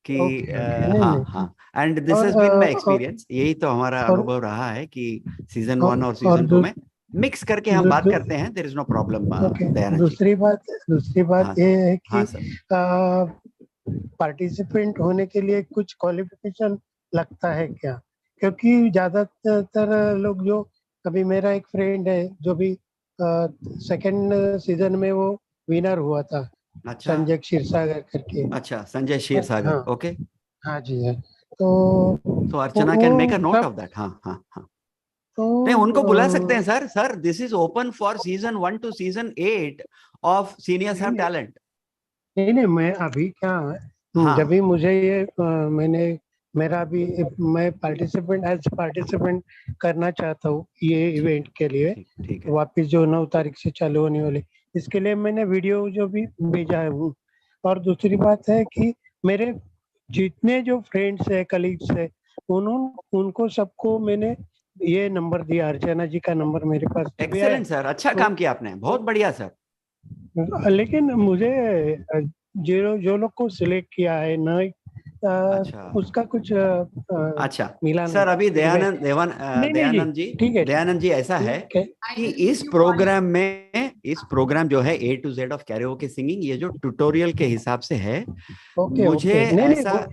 कि हाँ हाँ. And this has been my experience. यही तो हमारा अनुभव रहा है कि सीजन 1 और सीजन 2 में मिक्स करके हम बात करते हैं. There is no problem. दूसरी बात ये है कि पार्टिसिपेंट होने के लिए कुछ क्वालिफिकेशन लगता है क्या? क्योंकि ज्यादातर लोग जो, अभी मेरा एक फ्रेंड है जो भी सेकंड सीजन में वो विनर हुआ था. अच्छा. संजय क्षीरसागर करके. अच्छा, संजय क्षीरसागर. हाँ, ओके. हाँ जी है. तो Archana can make a note of that. हाँ हाँ हाँ. नहीं, उनको बुला सकते हैं sir. Sir, this is open for season 1 to season 8 of seniors have talent. नहीं, मैं अभी क्या, जब भी मुझे ये मैं पार्टिसिपेंट करना चाहता हूँ ये इवेंट के लिए. ठीक है. वापिस जो 9 तारीख से चालू होने वाली, इसके लिए मैंने वीडियो जो भी भेजा है वो. और दूसरी बात है कि मेरे जितने जो फ्रेंड्स है, कलीग्स है, उनको सबको मैंने ये नंबर दिया, अर्चना जी का नंबर मेरे पास। एक्सेलेंट सर, अच्छा काम किया आपने, बहुत बढ़िया सर। लेकिन मुझे जो लोग को सिलेक्ट किया है ना, अच्छा उसका कुछ अच्छा मिला सर। नहीं। अभी नहीं दयानंद जी, ठीक है, दयानंद जी, ऐसा है कि इस प्रोग्राम जो है A to Z of karaoke singing, ये जो ट्यूटोरियल के हिसाब से है, मुझे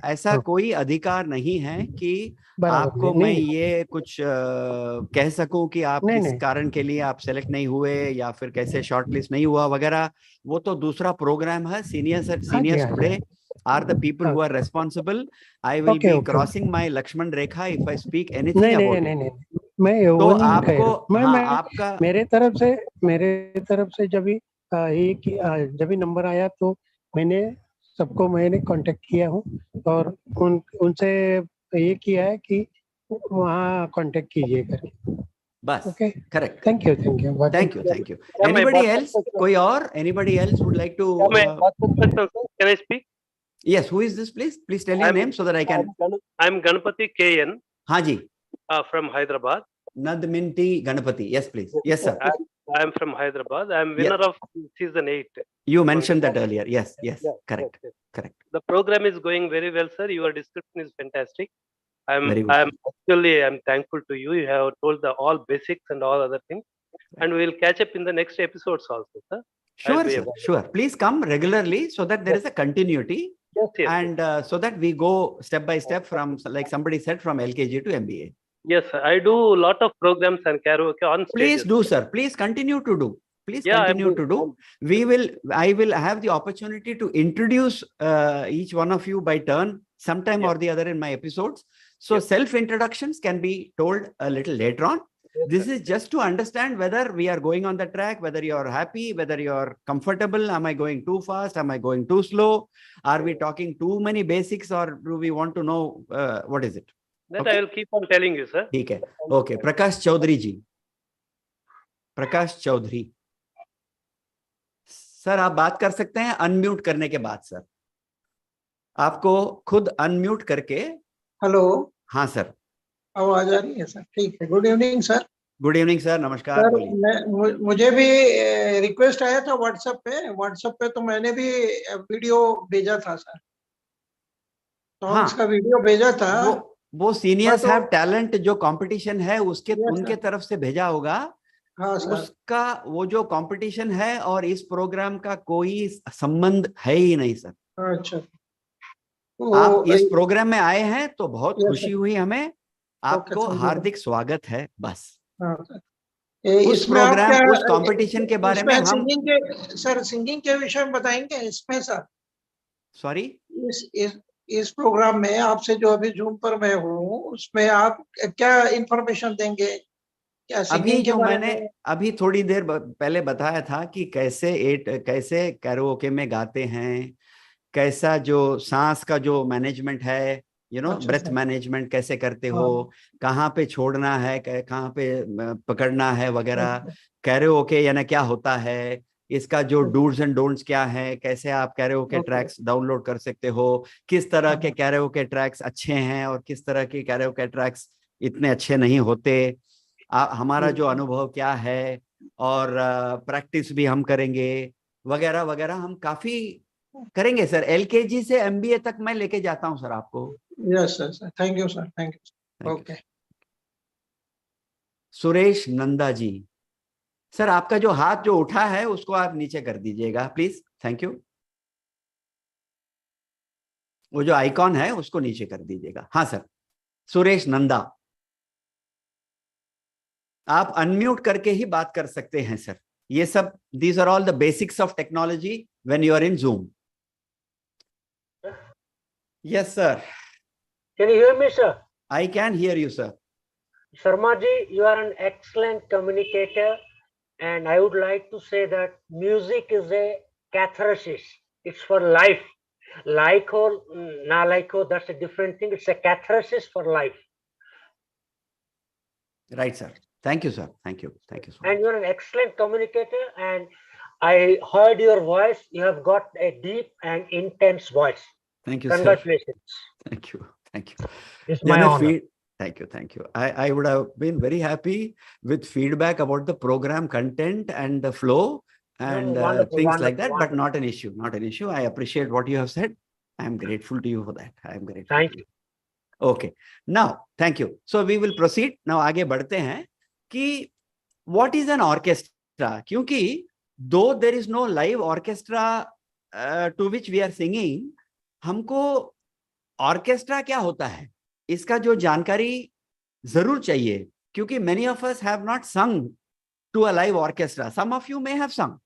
ऐसा कोई अधिकार नहीं है कि आपको मैं ये कुछ कह सकूं कि आप किस कारण के लिए आप सेलेक्ट नहीं हुए या फिर कैसे शॉर्टलिस्ट नहीं हुआ वगैरह। वो तो दूसरा प्रोग्राम है। Seniors today are the people who are responsible. I will be crossing my Lakshman Rekha if I speak anything about it. नहीं, मैं तो वो नहीं कह आपको रहा। मैं आपका मेरे तरफ से जब भी नंबर आया तो मैंने कांटेक्ट किया हूँ और उनसे ये किया है कि वहाँ कांटेक्ट कीजिए करके। बस okay, correct. Thank you. Anybody else? कोई और? Anybody else would like to? Can I speak? Yes, who is this, please? Please tell your name so that I can. I'm Ganpati KN. हाँ जी. From Hyderabad. Nadminti Ganapati. Yes, please. Yes, sir. I'm from Hyderabad. I'm winner of season 8. You mentioned that earlier. Yes. Correct. The program is going very well, sir. Your description is fantastic. Very good. I'm thankful to you. You have told all basics and all other things. And we will catch up in the next episodes also, sir. Sure, sir. Sure. Please come regularly so that there is a continuity. Yes. And so that we go step by step from, like somebody said, from LKG to MBA. Yes, sir. I do a lot of programs and karaoke on stage. Please do, sir. Please continue to do. I will have the opportunity to introduce each one of you by turn sometime or the other in my episodes. So self-introductions can be told a little later on. This is just to understand whether we are going on the track, whether you're happy, whether you're comfortable. Am I going too fast? Am I going too slow? Are we talking too many basics, or do we want to know what is it? That I will keep on telling you, sir. Okay. Okay. Prakash Chaudhary ji. Prakash Chaudhary. Sir आप बात कर सकते हैं unmute करने के बाद। Sir आपको खुद अनम्यूट करके। हेलो। हाँ सर, आवाज आ रही है सर? ठीक है। Good evening sir. Good evening sir, नमस्कार। मुझे भी रिक्वेस्ट आया था व्हाट्सएप पे तो मैंने भी वीडियो भेजा था सर। सॉन्ग्स का वीडियो भेजा था। वो सीनियर्स हैव टैलेंट जो कंपटीशन है उनके तरफ से भेजा होगा। हाँ सर। उसका वो जो कंपटीशन है और इस प्रोग्राम का कोई संबंध है ही नहीं सर। अच्छा, आप इस प्रोग्राम में आए हैं तो बहुत खुशी हुई हमें। आपको हार्दिक स्वागत है। बस उस प्रोग्राम, उस कंपटीशन के बारे में हम सिंगिंग के विषय में बताएंगे इसमें सर। सॉरी, इस प्रोग्राम में आपसे जो अभी जूम पर मैं हूँ उसमें आप क्या इंफॉर्मेशन देंगे? अभी जो मैंने अभी थोड़ी देर पहले बताया था कि कैसे कैरोके में गाते हैं, कैसा जो सांस का जो मैनेजमेंट है, ब्रेथ मैनेजमेंट कैसे करते हो, कहाँ पे छोड़ना है, कहाँ पे पकड़ना है वगैरह, कैरोके यानी क्या होता है, इसका जो डूज एंड डोंट्स क्या है, कैसे आप कैरोके ट्रैक्स डाउनलोड कर सकते हो, किस तरह के कैरोके ट्रैक्स अच्छे हैं और किस तरह के कैरोके ट्रैक्स इतने अच्छे नहीं होते, हमारा जो अनुभव क्या है, और प्रैक्टिस भी हम करेंगे वगैरह वगैरह। हम काफी करेंगे सर। एलकेजी से एमबीए तक मैं लेके जाता हूं सर आपको। Yes sir, thank you sir, thank you. Okay. Suresh Nanda ji, sir आपका जो हाथ जो उठा है उसको आप नीचे कर दीजिएगा प्लीज। Thank you. वो जो आइकॉन है उसको नीचे कर दीजिएगा। हाँ सर, सुरेश नंदा, आप अनम्यूट करके ही बात कर सकते हैं सर। ये सब, these are all the basics of technology when you are in Zoom. Yes sir. Can you hear me, sir? I can hear you, sir. Sharma ji, you are an excellent communicator, and I would like to say that music is a catharsis. It's for life. Like or not like or, that's a different thing. It's a catharsis for life. Right, sir. Thank you, sir. Thank you. Thank you so much. And you're an excellent communicator, and I heard your voice. You have got a deep and intense voice. Thank you, Congratulations. sir. Thank you. Thank you. It's my honor. Thank you. Thank you. I would have been very happy with feedback about the program content and the flow and things like that, but not an issue. Not an issue. I appreciate what you have said. I am grateful to you for that. I am grateful. Thank you. Okay. Now, thank you. So we will proceed. Now आगे बढ़ते हैं कि what is an orchestra? क्योंकि though there is no live orchestra to which we are singing, हमको orchestra क्या होता है इसका जो जानकारी जरूर चाहिए, क्योंकि many of us have not sung to a live orchestra. Some of you may have sung,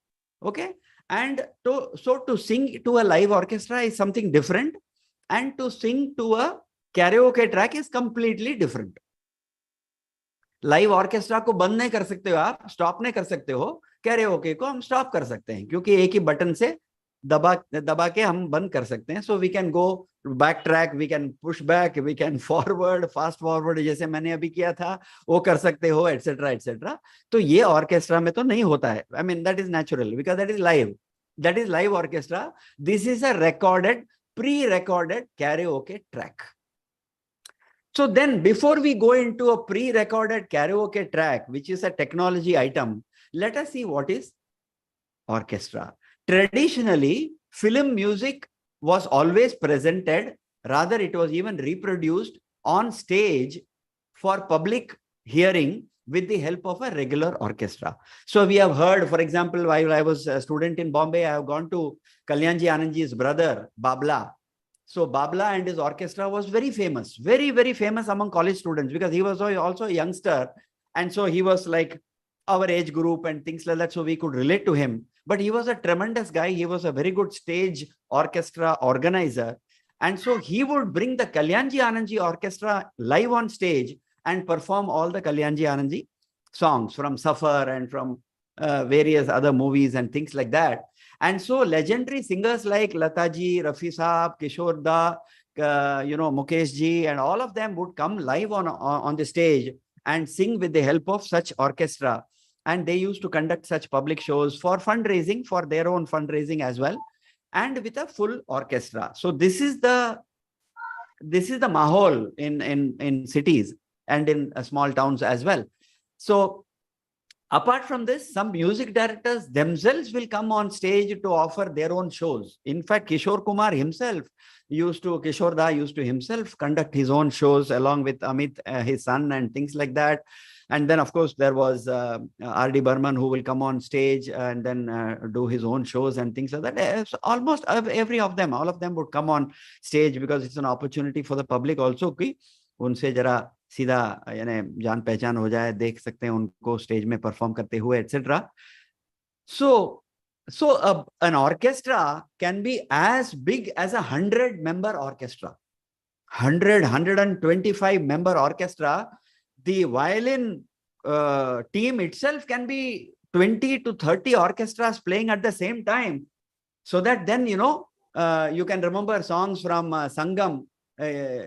okay? And to sing to a live orchestra is something different, and to sing to a karaoke track is completely different. Live orchestra को बंद नहीं कर सकते हो आप, stop नहीं कर सकते हो, कैरेओके को हम स्टॉप कर सकते हैं क्योंकि एक ही बटन से दबा के हम बंद कर सकते हैं. So we can go back track, we can push back, we can forward, fast forward जैसे मैंने अभी किया था वो कर सकते हो, एटसेट्रा एटसेट्रा. तो ये ऑर्केस्ट्रा में तो नहीं होता है. I mean that is natural because that is live. That is live orchestra. This is a recorded, pre-recorded karaoke track. So then before we go into a pre-recorded karaoke track, which is a technology item, let us see what is orchestra. Traditionally, film music was always presented, rather it was even reproduced on stage for public hearing with the help of a regular orchestra. So we have heard, for example, while I was a student in Bombay, I have gone to Kalyanji Anandji's brother, Babla. So Babla and his orchestra was very famous, very, very famous among college students because he was also a youngster. And so he was like our age group and things like that. So we could relate to him. But he was a tremendous guy. He was a very good stage orchestra organizer. And so he would bring the Kalyanji Anandji orchestra live on stage and perform all the Kalyanji Anandji songs from Safar and from various other movies and things like that. And so legendary singers like Lataji, Rafi Saab, Kishore Da, Mukesh Ji, and all of them would come live on the stage and sing with the help of such orchestra. And they used to conduct such public shows for fundraising, for their own fundraising as well, and with a full orchestra. So this is the mahol in cities and in small towns as well. So apart from this, some music directors themselves will come on stage to offer their own shows. In fact, Kishore Kumar himself Kishore Da used to himself conduct his own shows along with Amit, his son, and things like that. And then, of course, there was R.D. Burman who will come on stage and then do his own shows and things like that. So almost all of them would come on stage because it's an opportunity for the public also कि उनसे जरा सीधा यानी जान पहचान हो जाए, देख सकते हैं उनको स्टेज में परफॉर्म करते हुए etcetera. So an orchestra can be as big as 100-member orchestra, 125-member orchestra. The violin team itself can be 20 to 30 orchestras playing at the same time. So that then, you can remember songs from Sangam,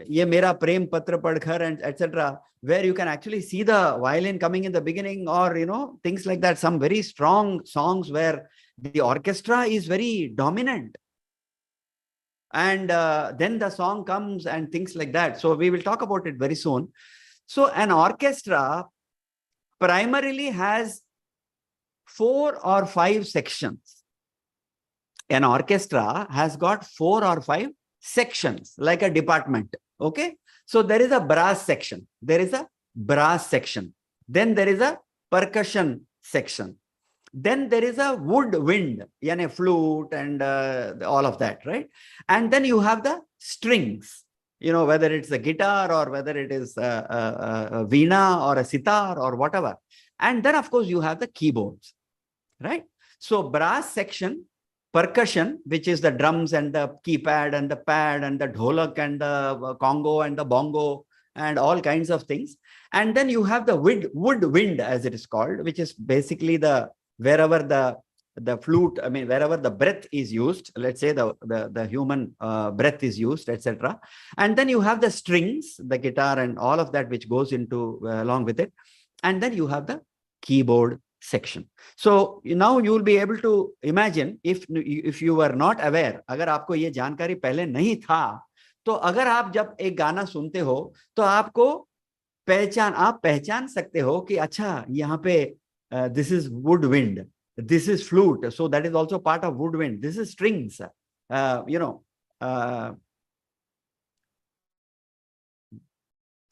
Ye Mera Prem Patra Padkar, and etc., where you can actually see the violin coming in the beginning, or things like that. Some very strong songs where the orchestra is very dominant, and then the song comes and things like that. So we will talk about it very soon. So an orchestra primarily has 4 or 5 sections. An orchestra has got 4 or 5 sections, like a department. Okay. So there is a brass section. Then there is a percussion section. Then there is a woodwind, yani flute and all of that, right? And then you have the strings, whether it's a guitar or whether it is a veena or a sitar or whatever. And then, of course, you have the keyboards, right? So brass section, percussion, which is the drums and the keypad and the pad and the dholak and the congo and the bongo and all kinds of things. And then you have the woodwind, as it is called, which is basically wherever the flute, wherever the breath is used, let's say the human breath is used, etc. And then you have the strings, the guitar and all of that which goes into along with it. And then you have the keyboard section. So now you will be able to imagine, if you were not aware, अगर आपको ये जानकारी पहले नहीं था, तो अगर आप जब एक गाना सुनते हो तो आपको आप पहचान सकते हो कि अच्छा यहाँ पे this is would wind, this is flute, so that is also part of woodwind, this is strings,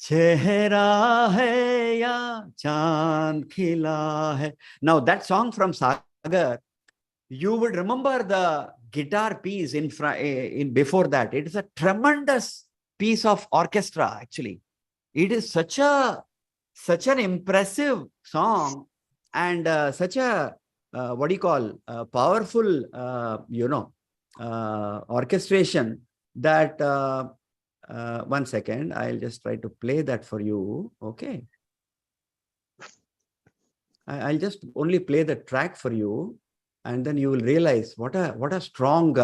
चेहरा है या चांद खिला है. Now that song from Sagar, you would remember the guitar piece in before that. It is a tremendous piece of orchestra. Actually, it is such an impressive song, and such a what do you call powerful orchestration that one second, I'll just try to play that for you. Okay, I'll just only play the track for you, and then you will realize what a strong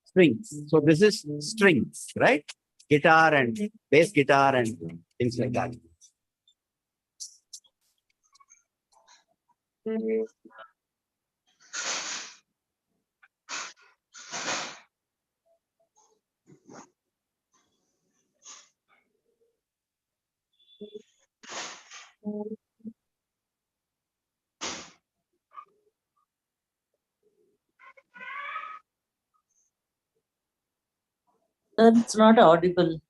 strings. So this is strings, right? Guitar and bass guitar and things like that. It's not audible.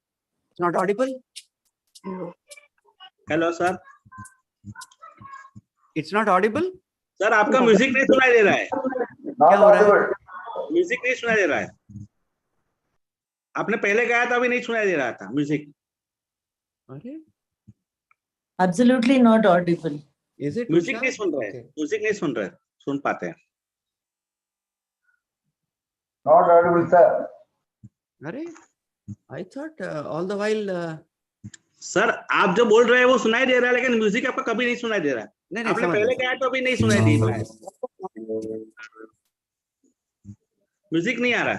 It's not audible? Hello, sir. It's not audible? Sir आपका music नहीं सुनाई दे रहा है. क्या हो रहा है? Music नहीं सुनाई दे रहा है. आपने पहले गाया था, अभी नहीं सुनाई दे रहा था म्यूजिक. अरे Absolutely not audible. Is it? Music नहीं सुन रहे. म्यूजिक नहीं सुन रहे. सुन पाते हैं. Not audible, sir. अरे I thought all the while sir आप जो बोल रहे हैं वो सुनाई दे रहा है, लेकिन म्यूजिक आपका कभी नहीं सुनाई दे रहा है. नहीं आपने पहले गाया तो अभी नहीं सुनाई दे रहा है. म्यूजिक नहीं आ रहा.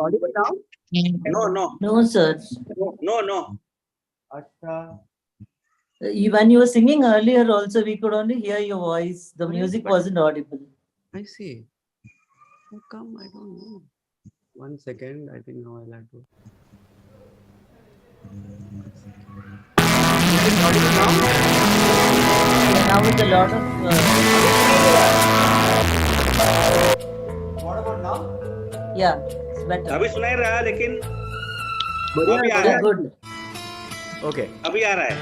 audible now? No, sir. No. When you were singing earlier also, we could only hear your voice. The music wasn't audible. I see. How come? I don't know. One second. I think now I'll have to. Is it audible now? Yeah, now with a lot of. What about now? Yeah, it's better. अभी सुनाई रहा है, लेकिन अभी आ रहा Yeah, है. good. Okay. अभी आ रहा है.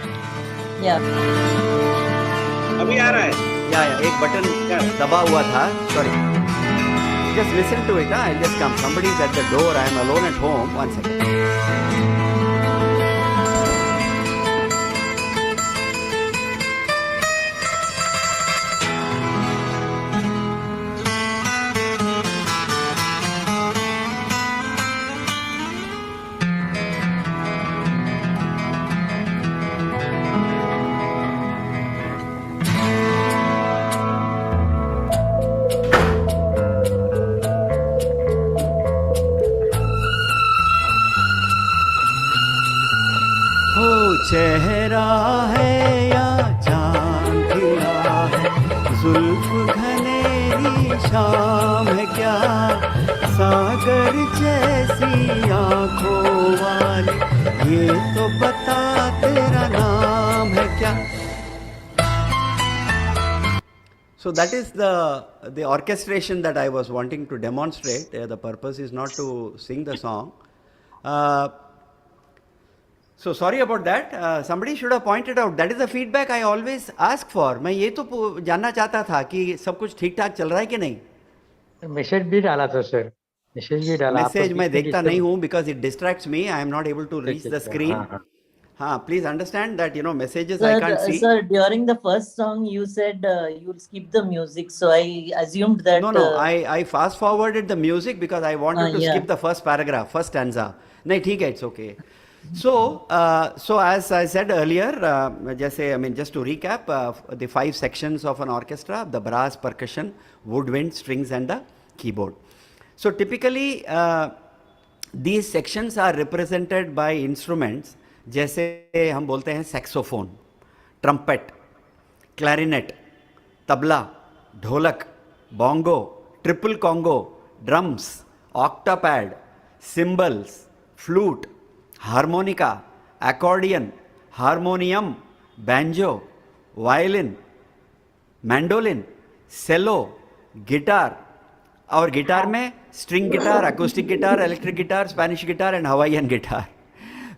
Yeah. अभी आ रहा है. Yeah. एक बटन दबा हुआ था. Sorry. Just listen to it. I'll just come. Somebody's at the door. I am alone at home. One second. चेहरा है या चांद खिला है, जुल्फ घनेरी शाम है क्या, सागर जैसी आंखों वाली, ये तो बता तेरा नाम है क्या. So that is the orchestration that I was wanting to demonstrate. The purpose is not to sing the song. So sorry about that. Somebody should have pointed out. That is the feedback I always ask for. मैं ये तो जानना चाहता था कि सब कुछ ठीक ठाक चल रहा है कि नहीं. मैसेज भी डाला था सर. मैसेज भी डाला. मैसेज मैं देखता नहीं हूँ because it distracts me. I am not able to reach the screen. please understand that, messages Sir, I can't see. Sir, during the first song, you said you'll skip the music. So I assumed that. No, I fast forwarded the music because I wanted to skip the first paragraph, first stanza. No, ठीक है, it's okay. So as I said earlier, just to recap, the 5 sections of an orchestra: the brass, percussion, woodwind, strings, and the keyboard. So typically, these sections are represented by instruments, जैसे हम बोलते हैं saxophone, trumpet, clarinet, tabla, ढोलक, bongo, triple congo, drums, octopad, cymbals, flute, harmonica, accordion, harmonium, banjo, violin, mandolin, cello, guitar. और guitar में string guitar, acoustic guitar, electric guitar, Spanish guitar, and Hawaiian guitar,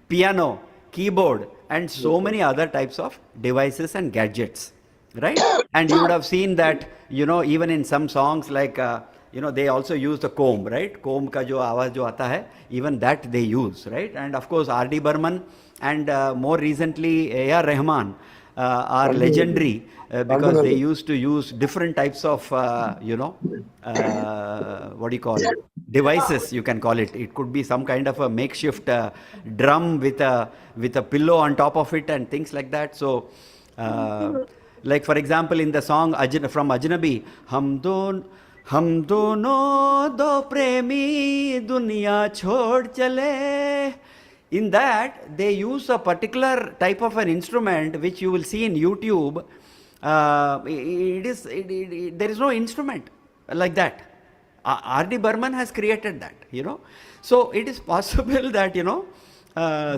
piano, keyboard, and so many other types of devices and gadgets, right? And you would have seen that, even in some songs like, they also use the comb, right? Comb का जो आवाज जो आता है, even that they use, right? And of course, R.D. Burman and more recently A.R. Rahman are legendary because they used to use different types of, what do you call it? Devices, you can call it. It could be some kind of a makeshift drum with a pillow on top of it and things like that. So, like for example, in the song from Ajnabi, हम दोनों दो प्रेमी दुनिया छोड़ चले. In that, they use a particular type of an instrument which you will see in YouTube. There is no instrument like that. R.D. Burman has created that, So it is possible that,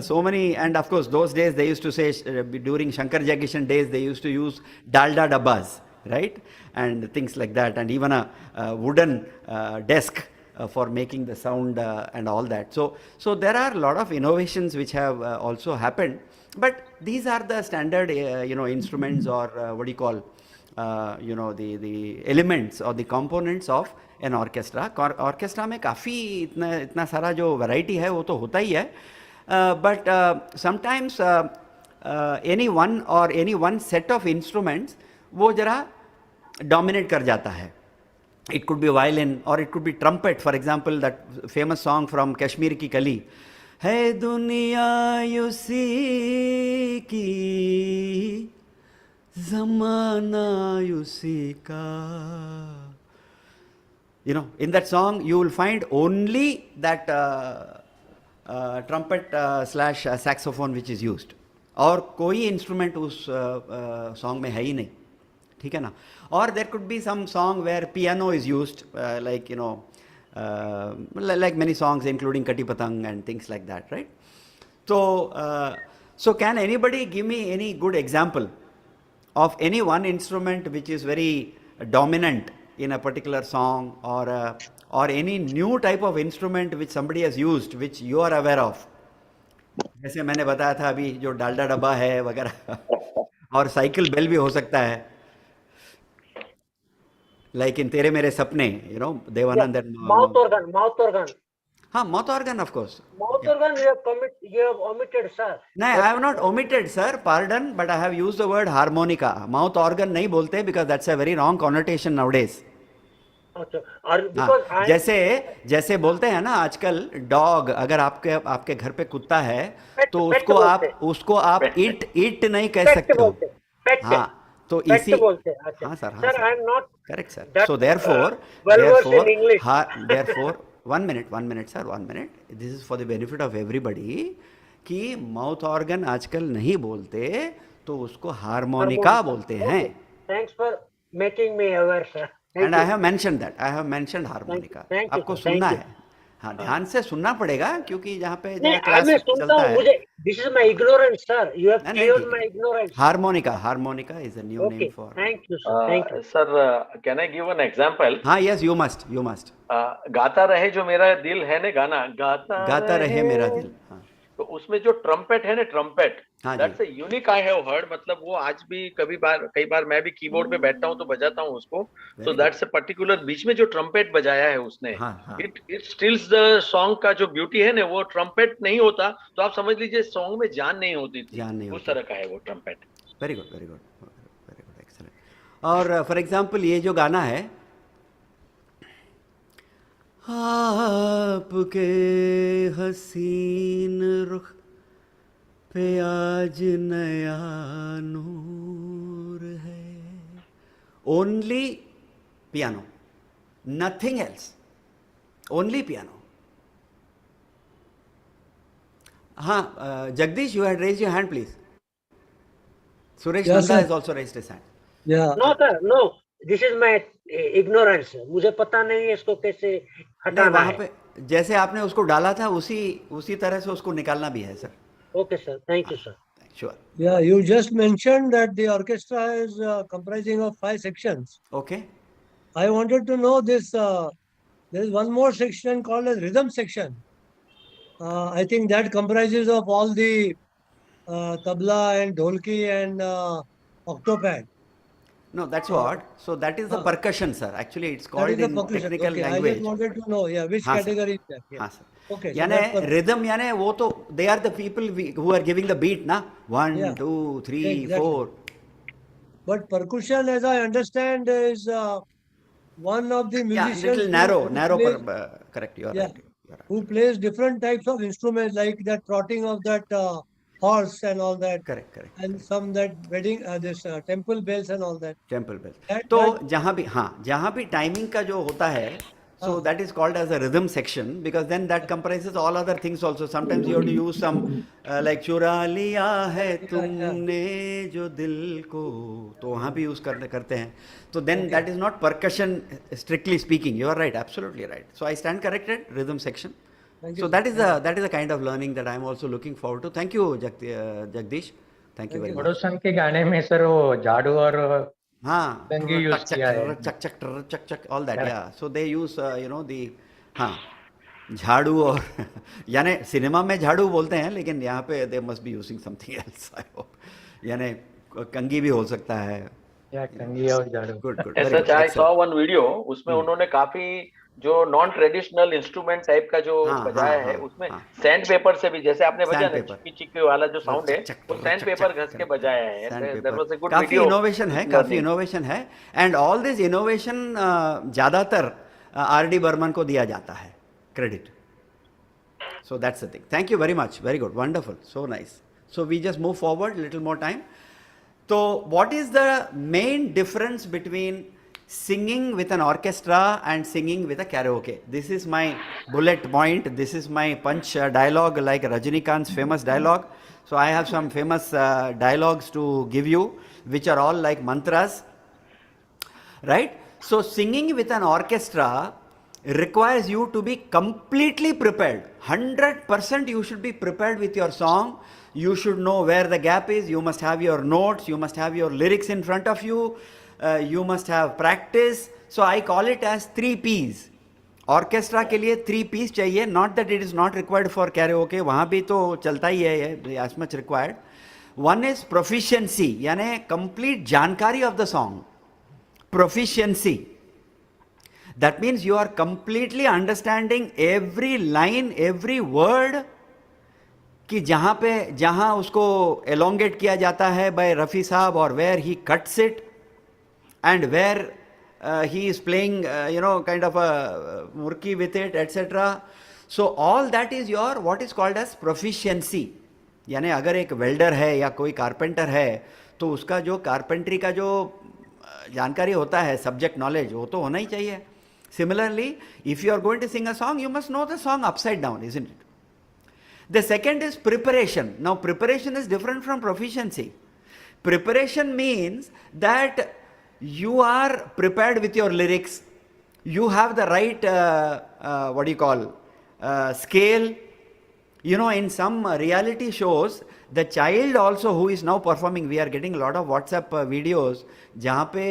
so many, and of course, those days they used to say, during Shankar Jaggishan days, they used to use dalda dabbas, right? And things like that, and even a wooden desk for making the sound and all that. So there are a lot of innovations which have also happened, but these are the standard, instruments or what do you call, the elements or the components of an orchestra. Orchestra में काफ़ी इतना सारा जो variety है वो तो होता ही है, but sometimes any one set of instruments वो जरा dominate कर जाता है. It could be violin or it could be trumpet. For example, that famous song from Kashmir Ki Kali, है दुनिया उसी की ज़माना उसी का. In that song you will find only that trumpet slash saxophone which is used, और कोई instrument उस song में है ही नहीं, ठीक है ना. Or there could be some song where piano is used, like many songs including Kati Patang and things like that, right? So can anybody give me any good example of any one instrument which is very dominant in a particular song, or any new type of instrument which somebody has used which you are aware of? जैसे मैंने बताया था अभी जो डालडा डब्बा है वगैरह, और साइकिल बेल भी हो सकता है, like in तेरे मेरे सपने, Devanand and mouth organ. Mouth organ, of course. Mouth organ you have omitted, sir. No, I have not omitted, sir. Pardon, but I have used the word harmonica. Mouth organ नहीं बोलते because that's a very wrong connotation nowadays. जैसे बोलते हैं ना आजकल, dog, अगर आपके घर पे कुत्ता है तो उसको आप इट नहीं कह सकते हो. हाँ, तो इसी, हाँ sir, I am not correct, sir. So therefore, one minute, sir, 1 minute. This is for the benefit of everybody. कि माउथ ऑर्गन आजकल नहीं बोलते तो उसको हारमोनिका बोलते हैं. Thanks for making me aware, sir. And I have mentioned that. I have mentioned harmonica. आपको सुनना है, हाँ, ध्यान से सुनना पड़ेगा क्योंकि जहाँ पे क्लास चलता है. This is my ignorance, sir. You have cleared my ignorance. Harmonica is a new name for. Thank you, sir. Thank you. Sir, can I give an example? हाँ, yes, you must. गाता रहे जो मेरा दिल है ने गाना, गाता रहे मेरा दिल. हाँ. तो उसमें जो ट्रम्पेट है ना, ट्रम्पेट, हाँ दैट्स जी a unique I have heard, मतलब वो आज भी कई बार मैं भी कीबोर्ड पे बैठता हूँ तो बजाता हूँ उसको, so very good that's a particular, बीच में जो ट्रम्पेट बजाया है उसने, हाँ हाँ इट स्टिल्स द सॉन्ग का जो ब्यूटी है ना, वो ट्रम्पेट नहीं होता तो आप समझ लीजिए सॉन्ग में जान नहीं होती थी, जान नहीं उस होती तरह का है वो trumpet. Very good very good very good excellent और फॉर एग्जांपल ये जो गाना है आपके हसीन रुख पे आज नया नूर है only piano nothing else only piano हाँ Jagdish you had raise your hand please Suresh Yes, Nanda sir. Is also raise his hand Yeah. No sir, no, this is my ignorance, मुझे पता नहीं है इसको कैसे नहीं हटाना वहां है। पे जैसे आपने उसको डाला था उसी उसी तरह से उसको निकालना भी है sir okay sir, thank you sir. Sure Yeah, you just mentioned that the orchestra is comprising of 5 sections. Okay I wanted to know this. There is one more section called as rhythm section. I think that comprises of all the tabla and dholki and octopad. No, that's what. So that is the Uh, percussion, sir. Actually, it's that is called the in percussion. technical Okay, I just language. wanted to know, yeah, which हाँ सर category is that? Yeah. हाँ सर Okay, so यानी that's percussion. Rhythm यानी वो तो they are the people who are giving the beat ना Yeah, 1 2 3 exactly. 4 But percussion, as I understand, is one of the yeah musicians little narrow who narrow plays, correct you are yeah, right you are who right plays different types of instruments, like that trotting of that horse and all that, correct correct and correct some that wedding, this temple bells and all that. Temple bell That तो that जहाँ भी हाँ जहाँ भी timing का जो होता है so uh, that is called as a rhythm section because then that comprises all other things also sometimes you have to use some like चुरा लिया है yeah. तुमने जो दिल को तो वहाँ भी यूज़ करते हैं तो then Okay. that is not percussion strictly speaking you are right absolutely right so I stand corrected rhythm section Thank so you, sir. that is the kind of learning that I am also looking forward to thank you Jagdish thank you Thank very you. much production के गाने में sir वो झाड़ू और हाँ कंघी use किया है चक चक ऑल दैट या Correct. So they use you know the हाँ झाड़ू और यानी सिनेमा में झाड़ू बोलते हैं लेकिन यहाँ पे they must be using something else I hope यानी कंघी भी हो सकता है या कंघी और झाड़ू गुड गुड वेरी ऐसा good I saw excellent one video, उसमें उन्होंने काफी जो नॉन ट्रेडिशनल इंस्ट्रूमेंट टाइप का जो हाँ बजाया हाँ है, हाँ उसमें हाँ सैंड पेपर से भी, जैसे आपने बजाया सैंड ना पेपर चिक्की चिक्की वाला जो साउंड है, वो सैंड पेपर घस के बजाया है, sand there was a paper good काफ़ी वीडियो इनोवेशन है काफ़ी इनोवेशन है एंड ऑल दिस इनोवेशन ज़्यादातर आर डी बर्मन को दिया जाता है credit so that's the thing thank you very much very good wonderful so nice so we just move forward little more time so what is the main difference between singing with an orchestra and singing with a karaoke this is my bullet point this is my punch dialogue like Rajinikanth's famous dialogue so I have some famous dialogues to give you which are all like mantras right so singing with an orchestra requires you to be completely prepared 100% you should be prepared with your song you should know where the gap is you must have your notes you must have your lyrics in front of you you must have practice so I call it as 3 P's orchestra के लिए 3 P's चाहिए not that it is not required for karaoke वहाँ भी तो चलता ही है as much required one is proficiency यानी कंप्लीट जानकारी of the song proficiency that means you are completely understanding every line every word कि जहाँ उसको elongate किया जाता है by रफ़ी साहब और where he cuts it and where he is playing you know kind of a murki with it etc so all that is your what is called as proficiency यानी अगर एक वेल्डर है या कोई कारपेंटर है तो उसका जो कारपेंट्री का जो जानकारी होता है सब्जेक्ट नॉलेज वो तो होना ही चाहिए Similarly, if you are going to sing a song, you must know the song upside down, isn't it? The second is preparation. Now, preparation is different from proficiency. Preparation means that you are prepared with your lyrics. You have the right, what do you call, scale. You know, in some reality shows, the child also who is now performing, we are getting a lot of WhatsApp videos, जहाँ पे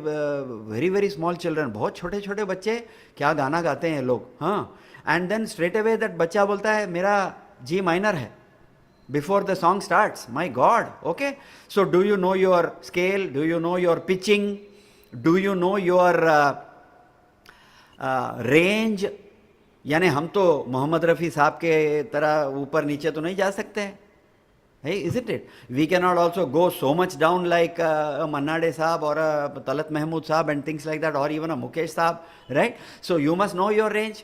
very very small children बहुत छोटे छोटे बच्चे क्या गाना गाते हैं लोग हाँ and then straight away that बच्चा बोलता है मेरा जी माइनर है before the song starts. My God, okay? So do you know your scale? Do you know your pitching? Do you know your range? यानी हम तो मोहम्मद रफ़ी साहब के तरह ऊपर नीचे तो नहीं जा सकते हैं. Hey, isn't it? We cannot also go so much down like a Mannade Saab or a Talat Mahmood Saab and things like that, or even a Mukesh Saab, right? So you must know your range.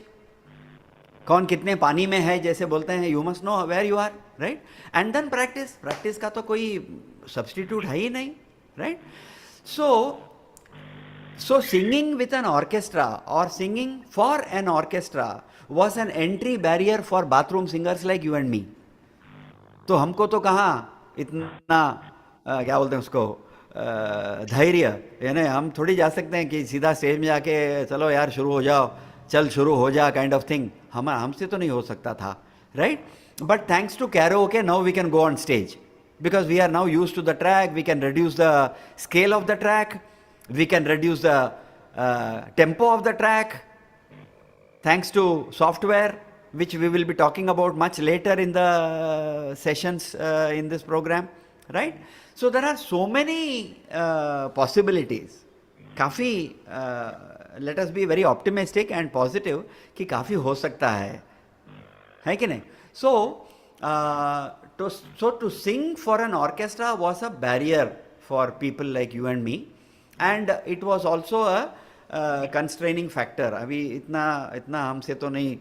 कौन कितने पानी में है जैसे बोलते हैं, you must know where you are, right? And then practice. Practice का तो कोई substitute है ही नहीं, right? So singing with an orchestra or singing for an orchestra was an entry barrier for bathroom singers like you and me. तो हमको तो कहाँ इतना क्या बोलते हैं उसको धैर्य, यानी हम थोड़ी जा सकते हैं कि सीधा स्टेज में जाके चलो यार शुरू हो जाओ, चल शुरू हो जा काइंड ऑफ थिंग. हमसे तो नहीं हो सकता था, right? But thanks to karaoke now we can go on stage because we are now used to the track. We can reduce the scale of the track, we can reduce the tempo of the track thanks to software, which we will be talking about much later in the sessions in this program, right? So there are so many possibilities. काफ़ी let us be very optimistic and positive कि काफ़ी हो सकता है कि नहीं? So to sing for an orchestra was a barrier for people like you and me, and it was also a constraining factor. अभी इतना हमसे तो नहीं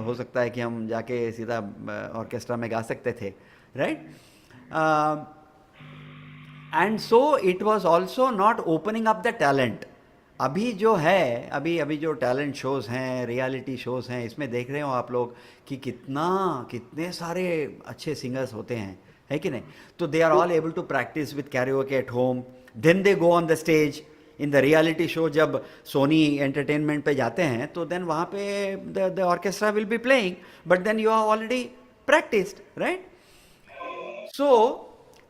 हो सकता है कि हम जाके सीधा ऑर्केस्ट्रा में गा सकते थे, right? And so it was also not opening up the talent. अभी जो है अभी जो टैलेंट शोज़ हैं, रियलिटी शोज़ हैं, इसमें देख रहे हो आप लोग कि कितने सारे अच्छे सिंगर्स होते हैं, है कि नहीं? तो they are all able to practice with karaoke at home, then they go on the stage in the reality show. जब सोनी एंटरटेनमेंट पे जाते हैं तो देन वहाँ पे the orchestra will be playing, but then you have already practised, right? So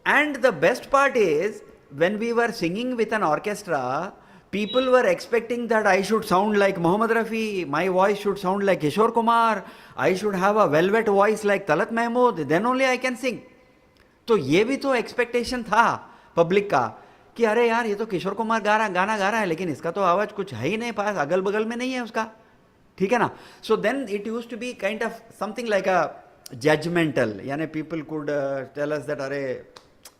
and the best part is when we were singing with an orchestra, people were expecting that I should sound like Mohammad Rafi, my voice should sound like Kishore Kumar, I should have a velvet voice like Talat Mahmood, then only I can sing. तो ये भी तो expectation था public का कि अरे यार ये तो किशोर कुमार गाना गा रहा है, लेकिन इसका तो आवाज़ कुछ है ही नहीं, पास अगल बगल में नहीं है उसका, ठीक है ना? So then it use to be kind of something like a judgmental, यानी people could tell us that अरे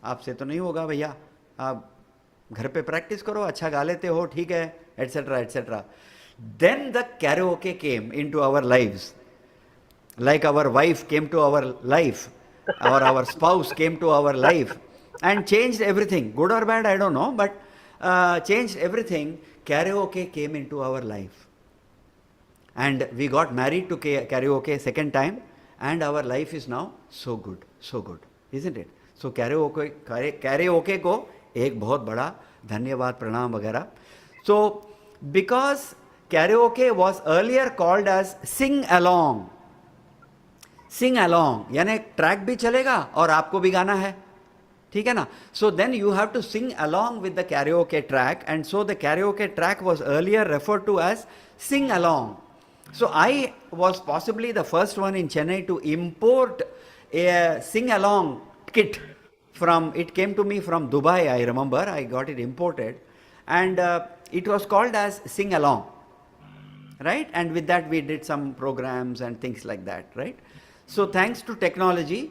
आपसे तो नहीं होगा भैया, आप घर पे प्रैक्टिस करो, अच्छा गा लेते हो, ठीक है, etcetera etcetera. Then the karaoke came into our lives, like our wife came to our life, or our spouse came to our life and changed everything, good or bad I don't know, but changed everything. Karaoke came into our life and we got married to karaoke second time, and our life is now so good, isn't it? So karaoke को एक बहुत बड़ा धन्यवाद, प्रणाम वगैरह. So because karaoke was earlier called as sing along यानी track भी चलेगा और आपको भी गाना है, ठीक है ना? So then you have to sing along with the karaoke track, and so the karaoke track was earlier referred to as sing along. So I was possibly the first one in Chennai to import a sing along kit from, it came to me from Dubai, I remember, I got it imported, and it was called as Sing Along, right? And with that we did some programs and things like that, right? So thanks to technology.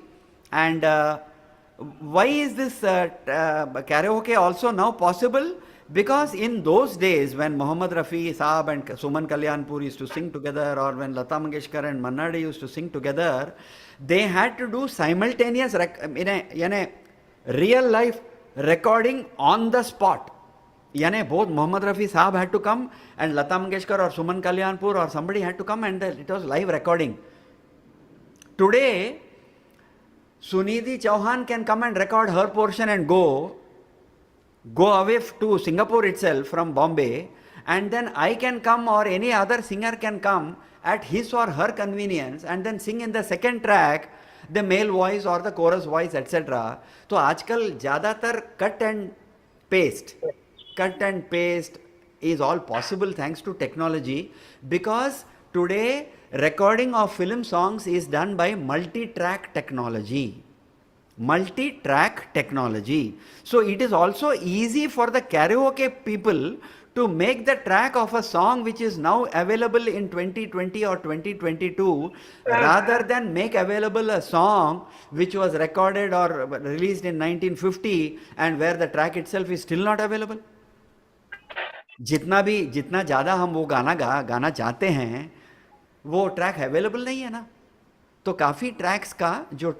And why is this karaoke also now possible? Because in those days when Mohammad Rafi Saab and Suman Kalyanpur used to sing together, or when Lata Mangeshkar and Manna Dey used to sing together, they had to do simultaneous real life recording on the spot. Yani both Mohammad Rafi Saab had to come and Lata Mangeshkar or Suman Kalyanpur or somebody had to come, and it was live recording. Today, Sunidhi Chauhan can come and record her portion and go away to Singapore itself from Bombay, and then I can come, or any other singer can come at his or her convenience and then sing in the second track the male voice or the chorus voice, etc. तो आजकल ज़्यादातर cut and paste is all possible thanks to technology, because today recording of film songs is done by multi-track technology. multi-track technology. So it is also easy for the karaoke people to make the track of a song which is now available in 2020 or 2022 rather than make available a song which was recorded or released in 1950 and where the track itself is still not available. जितना ज़्यादा हम वो गाना चाहते हैं वो track available नहीं है ना, तो काफ़ी ट्रैक्स का जो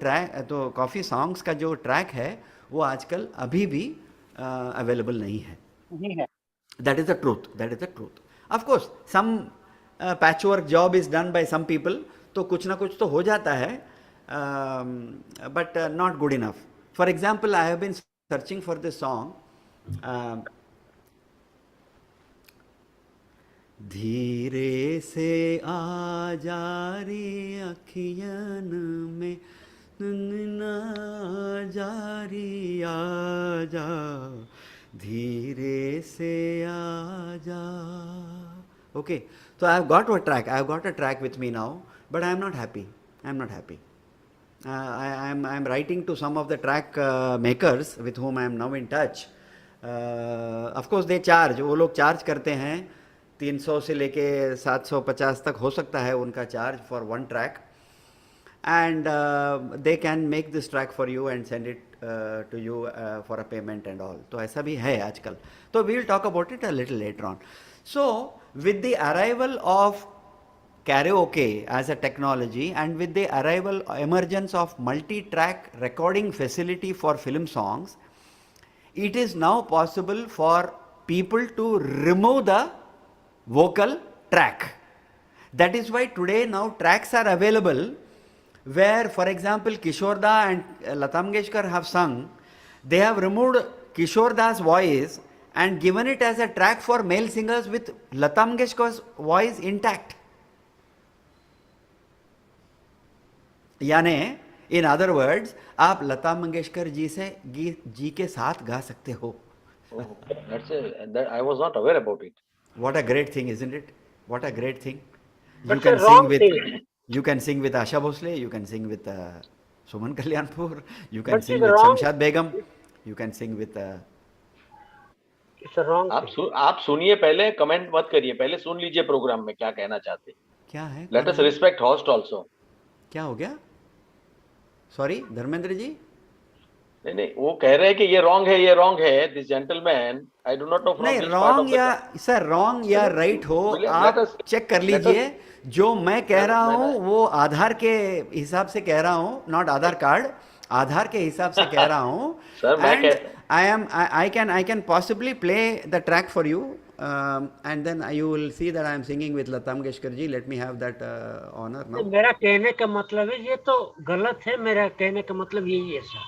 काफ़ी सॉन्ग्स का जो ट्रैक है वो आजकल अभी भी अवेलेबल नहीं है. That is the truth. Of course, some patchwork job is done by some people, तो कुछ ना कुछ तो हो जाता है, but not good enough. For example, I have been searching for this song. धीरे से आ जा रे अखियन में ना जारी आ जा धीरे से आ जा. Okay, so I have got a track with me now, but I am not happy. I am writing to some of the track makers with whom I am now in touch. Of course they charge, वो लोग charge करते हैं 300 से लेके 750 तक हो सकता है उनका charge for one track, and they can make this track for you and send it to you for a payment and all. तो ऐसा भी है आजकल, तो we will talk about it a little later on. So with the arrival of karaoke as a technology and with the emergence of multi-track recording facility for film songs, it is now possible for people to remove the vocal track. That is why today now tracks are available where, for example, Kishore Da and Lata Mangeshkar have sung. They have removed Kishore Da's voice and given it as a track for male singers with Lata Mangeshkar's voice intact. यानी in other words, आप लता मंगेशकर जी के साथ गा सकते हो. I was not aware about it. What a great thing, isn't it? What a great thing. You can sing with Asha Bhosle, you can sing with Suman Kalyanpur, you can sing with Shamshad Begum, you can sing with It's a wrong. आप सुनिए, पहले comment मत करिए, पहले सुन लीजिए programme में क्या कहना चाहते. क्या है? Let us respect host also. क्या हो गया? Sorry, धर्मेंद्र जी. नहीं, वो कह रहे हैं कि ये रॉन्ग है. This gentleman, I do not know from नहीं, रॉन्ग या सर रॉन्ग या राइट हो, आप चेक कर लीजिए. जो मैं कह रहा हूँ वो आधार के हिसाब से कह रहा हूँ, नॉट आधार कार्ड, आधार के हिसाब से कह रहा हूँ. And I can possibly play the track for you, and then you will see that I am singing with Lata Mangeshkar ji. Let me have that honor now. मेरा कहने का मतलब है ये तो गलत है. मेरा कहने का मतलब यही है सर.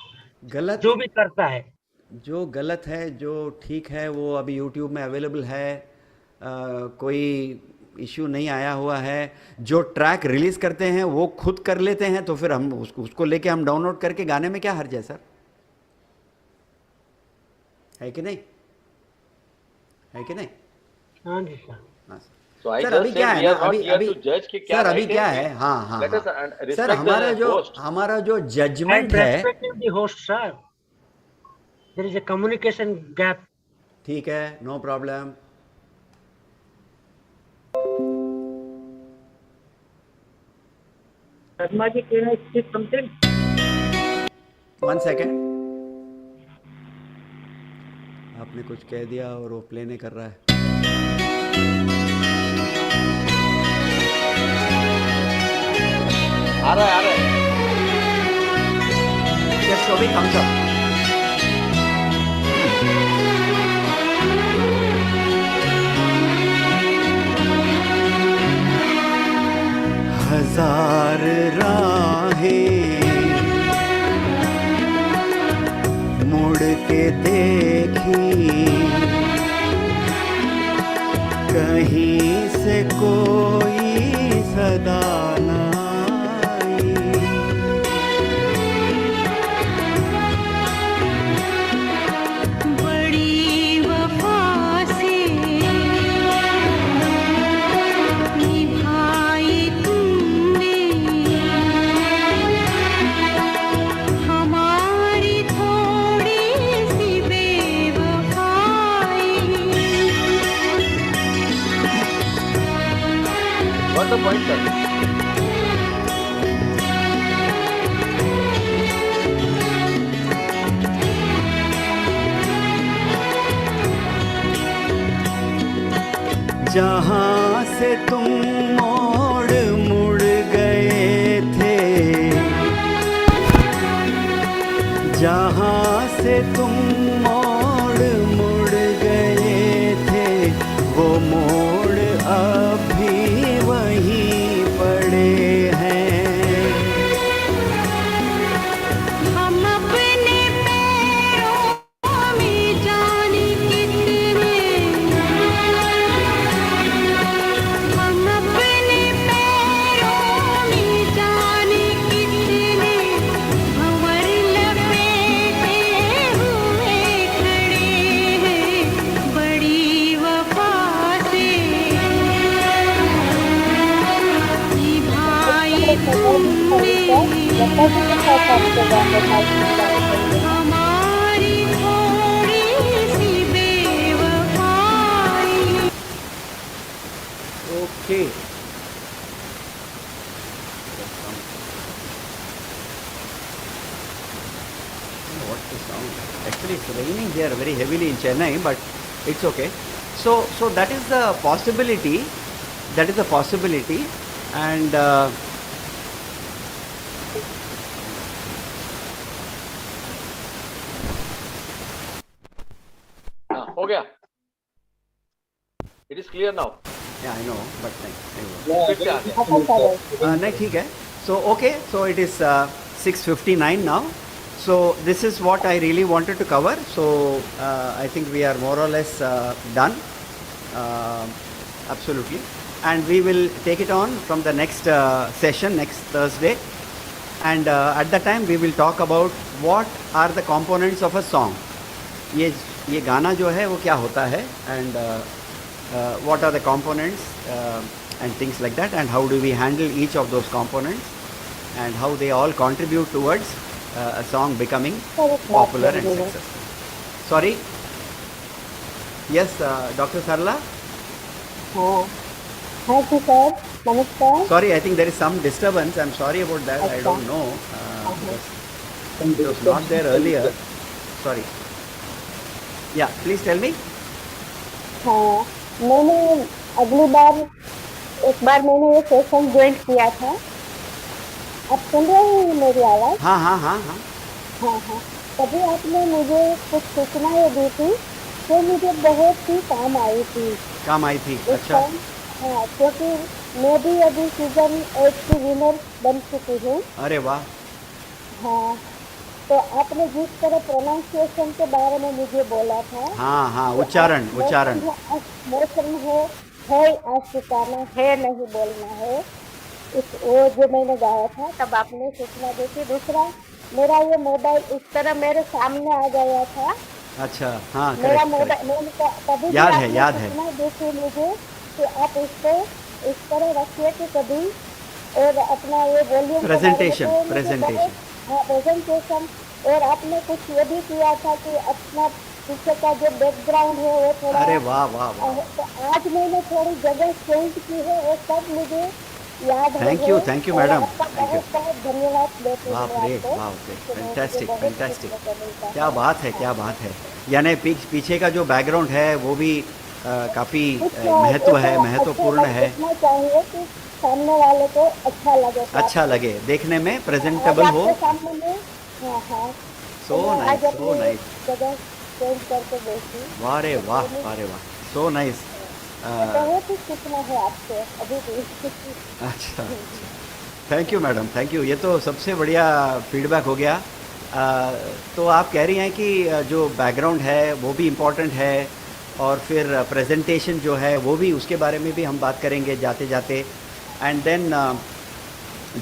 गलत जो भी करता है, जो गलत है, जो ठीक है, वो अभी YouTube में अवेलेबल है. कोई इश्यू नहीं आया हुआ है. जो ट्रैक रिलीज करते हैं वो खुद कर लेते हैं, तो फिर हम उसको लेके हम डाउनलोड करके गाने में क्या हर्ज है सर? है कि नहीं? हाँ जी सर. सर अभी क्या है ना, सर अभी क्या है, हाँ सर, हमारा जो जजमेंट है, host sir, there is a communication gap. ठीक है, no problem. Sharma ji, can I speak something? 1 second. आपने कुछ कह दिया और वो प्ले नहीं कर रहा है. आ रहा है. Just so we comes up. हजार राहें मुड़ के देखी, कहीं से कोई सदा ना आई. बड़ी वफा से निभाई तुमने हमारे द पॉइंट सर। जहाँ से तुम मोड़ मुड़ गए थे, जहाँ से तुम मोड़ मुड़ गए थे, वो मोड़ अब भी वहीं पड़े हैं। हम अपने पैरों में जाने कितने, हम अपने पैरों में जाने कितने भंवर लपेटे हुए खड़े हैं, बड़ी वफा से निभाई तुमने हमारी थोड़ी सी बेवफाई। Okay. What's the sound? Actually, it's raining here very heavily in Chennai, but it's okay. So that is the possibility. That is the possibility, and हो गया। It is clear now. yeah, I know, but फिर से आ गया। नहीं ठीक है. So okay, so it is 6:59 now. So this is what I really wanted to cover. So I think we are more or less done. Absolutely. And we will take it on from the next session next Thursday. And at that time we will talk about what are the components of a song. ये गाना जो है वो क्या होता है, and what are the components and things like that, and how do we handle each of those components, and how they all contribute towards a song becoming popular and successful. Sorry. Yes, Dr. Sarla. Hi, sir. Namaskar. Sorry, I think there is some disturbance. I'm sorry about that. I don't know. It was not there earlier. Sorry. Yeah, please tell me. हाँ, मैंने अगली बार एक बार मैंने ये session join किया था। आप सुन रहे हैं मेरी आवाज? हाँ हाँ हाँ हाँ हाँ हाँ। तभी आपने मुझे कुछ सूचनाएं दी थी जो मुझे बहुत ही काम आई थी। काम आई थी। इस अच्छा। टाइम हाँ, क्योंकि मैं भी अभी सीजन 8 की विनर बन चुकी हूँ। अरे वाह। हाँ, तो आपने जिस तरह प्रोनाउंसिएशन के बारे में मुझे बोला था। हाँ हाँ, उच्चारण उच्चारण। मोशन है आशिकाना है, नहीं बोलना है। इस वो जो मैंने गाया था तब आपने सूचना दी थी। दूसरा, मेरा ये मोबाइल इस तरह मेरे सामने आ गया था। अच्छा हाँ, मेरा करेक्ट मोबाइल तभी याद है, आपने याद है। सूचना दी थी मुझे कि आप इसको इस तरह रखिए कि कभी और अपना ये वॉल्यूम प्रेजेंटेशन हाँ, प्रेजेंटेशन। और आपने कुछ ये भी किया था कि अपना पीछे का जो बैकग्राउंड है वो थोड़ा। अरे वाह वाह वाह। तो आज मैंने थोड़ी जगह चेंज की है, वो सब मुझे याद है। Thank you madam. Thank you. बहुत धन्यवाद देती हूँ आपको। Fantastic fantastic. क्या बात है, क्या बात है। यानी पीछे का जो बैकग्राउंड है वो भी काफी महत्वपूर्ण है। चाहिए कि सामने वाले को अच्छा लगे, देखने में प्रेजेंटेबल हो। सामने में सो नाइस, सो नाइस। जगह चेंज करके देखी। वाह रे वाह, वाह रे वाह, सो नाइस। बहुत ही सीखना है आपसे अभी भी। अच्छा, thank you madam, thank you. ये तो सबसे बढ़िया फीडबैक हो गया। तो आप कह रही हैं कि जो बैकग्राउंड है वो भी इम्पोर्टेंट है, और फिर प्रेजेंटेशन जो है वो भी, उसके बारे में भी हम बात करेंगे जाते जाते। एंड देन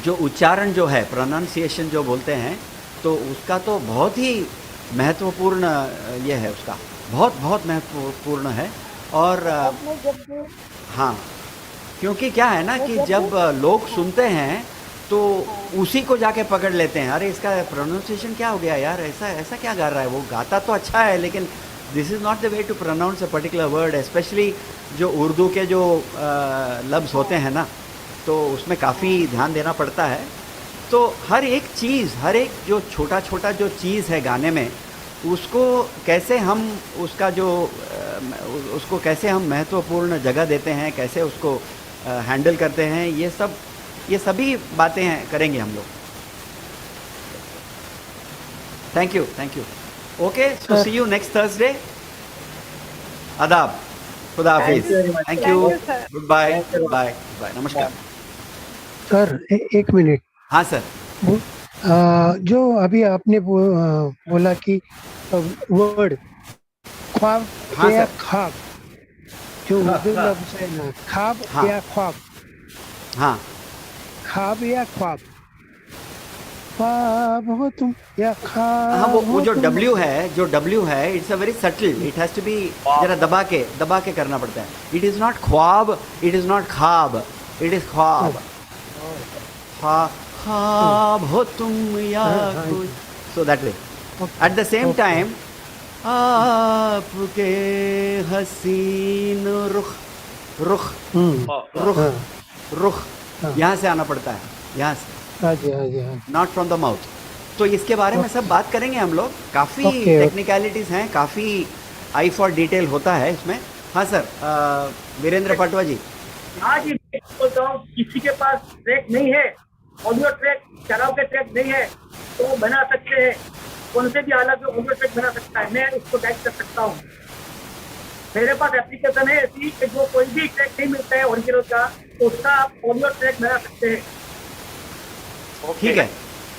जो उच्चारण जो है, प्रोनाउंसिएशन जो बोलते हैं, तो उसका तो बहुत ही महत्वपूर्ण ये है, उसका बहुत महत्वपूर्ण है। और हाँ, क्योंकि क्या है ना कि जब लोग सुनते हैं तो उसी को जाके पकड़ लेते हैं। अरे इसका प्रोनाउंसिएशन क्या हो गया यार, ऐसा क्या गा रहा है। वो गाता तो अच्छा है, लेकिन this is not the way to pronounce a particular word. Specially जो उर्दू के जो लफ्ज़ होते हैं ना, तो उसमें काफ़ी ध्यान देना पड़ता है। तो हर एक चीज़, हर एक जो छोटा छोटा जो चीज़ है गाने में, उसको कैसे हम उसका जो उसको कैसे हम महत्वपूर्ण जगह देते हैं, कैसे उसको हैंडल करते हैं, ये सभी बातें हैं करेंगे हम लोग। Thank you, thank you. Okay, so see you next Thursday. आदाब, खुदा हाफिज, thank you, good bye, bye bye, नमस्कार। सर एक मिनट। हाँ सर। जो अभी आपने बोला कि वर्ड ख्वाब या ख्वाब, जो उर्दू लफ्ज़ है ना, ख्वाब या ख्वाब, हाँ, ख्वाब या ख्वाब, ख्वाब हो तुम या ख्वाब। हाँ, वो जो W है, it's a very subtle, it has to be जरा दबा के करना पड़ता है। इट इज नॉट ख्वाब, इट इज नॉट खाब, इट इज ख्वाब। ख्वाब हो तुम या कुछ, so that way. At the same time आपके हसीन रुख रुख रुख रुख, यहाँ से आना पड़ता है, यहाँ से, नॉट फ्रॉम द माउथ। तो इसके बारे में सब बात करेंगे हम लोग। काफ़ी टेक्निकलिटीज़ हैं, काफ़ी आई फॉर डिटेल होता है इसमें। हाँ सर, वीरेंद्र पाटवा जी। हाँ जी, बोलता हूँ, किसी के पास ट्रैक नहीं है, ऑडियो ट्रैक, कराओके ट्रैक नहीं है, तो बना सकते हैं। कौन से भी हालत में ऑडियो ट्रैक बना सकता है, मैं उसको गाइड कर सकता हूँ। मेरे पास एप्लीकेशन है ऐसी कि जो कोई भी ट्रैक नहीं मिलता है ओरिजिनल का, तो उसका आप ऑडियो ट्रैक बना सकते हैं। ठीक है,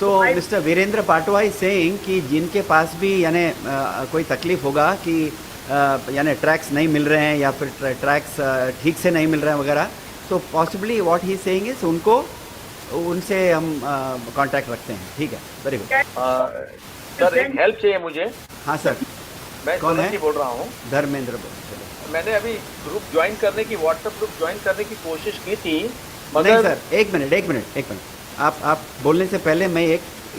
तो mister Virendra Patwa is saying कि जिनके पास भी यानी कोई तकलीफ होगा कि यानी ट्रैक्स नहीं मिल रहे हैं या फिर ट्रैक्स ठीक से नहीं मिल रहे हैं वगैरह, तो possibly what he saying is उनसे हम कांटेक्ट रखते हैं। ठीक है, वेरी गुड। सर एक हेल्प चाहिए मुझे। हाँ सर। मैं कौन है? बोल रहा हूँ। धर्मेंद्र। मैंने अभी ग्रुप ज्वाइन करने की, व्हाट्सएप ग्रुप ज्वाइन करने की कोशिश की थी, मगर नहीं सर, एक मिनट, आप बोलने से पहले मैं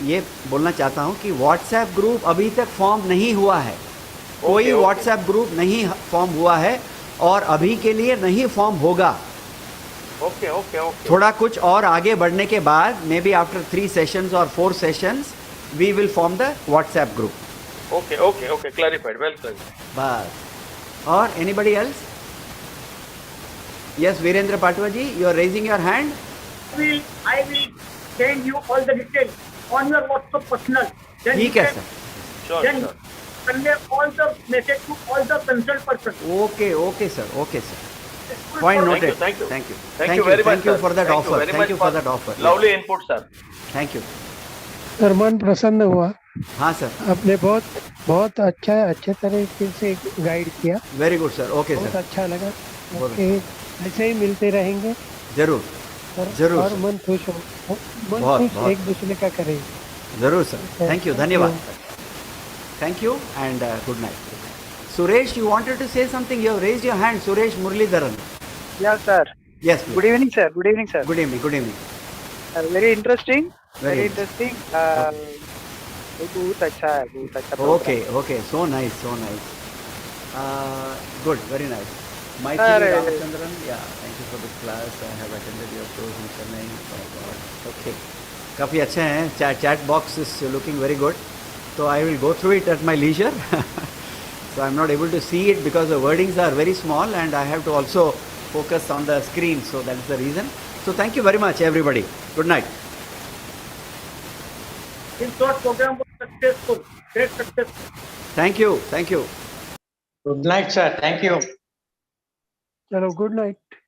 ये बोलना चाहता हूँ कि व्हाट्सएप ग्रुप अभी तक फॉर्म नहीं हुआ है। कोई व्हाट्सएप ग्रुप नहीं फॉर्म हुआ है और अभी के लिए नहीं फॉर्म होगा। ओके। थोड़ा कुछ और आगे बढ़ने के बाद, मे बी आफ्टर 3 सेशंस और 4 sessions, we will form the WhatsApp group. Okay, clarified, well clarified. बस। और anybody else? Yes, Virendra Patwa ji, you are raising your hand. I will send you all the details on your WhatsApp personal. ठीक है sir. Then convey all the message to all the concerned person. Okay sir. Point noted. Thank you very much. Thank you for that offer. Thank you for that offer. Lovely input, sir. Thank you. Sir, मन प्रसन्न हुआ। हाँ sir. आपने बहुत अच्छे तरीके से guide किया। Very good sir. Okay sir, बहुत अच्छा लगा। ऐसे ही मिलते रहेंगे। जरूर। और मन खुश हो, खुश एक दूसरे का करेंगे। जरूर सर। थैंक यू, धन्यवाद। Thank you and good night. Suresh, you wanted to say something? You have raised your hand, Suresh Muralidharan. Yes, sir. Yes, please. Good evening, sir. Good evening, sir. Good evening. Very interesting. Very interesting. बहुत अच्छा है। Okay. So nice. Good. Very nice. Maithili Ramachandran. Yeah. Thank you for this class. I have attended your shows in Chennai. Oh God. Okay. काफ़ी अच्छे हैं. Chat box is looking very good. So I will go through it at my leisure. So I'm not able to see it because the wordings are very small and I have to also focus on the screen. So that is the reason. So thank you very much, everybody. Good night. This short program was successful. Great success. Thank you. Good night, sir. Thank you. चलो, good night.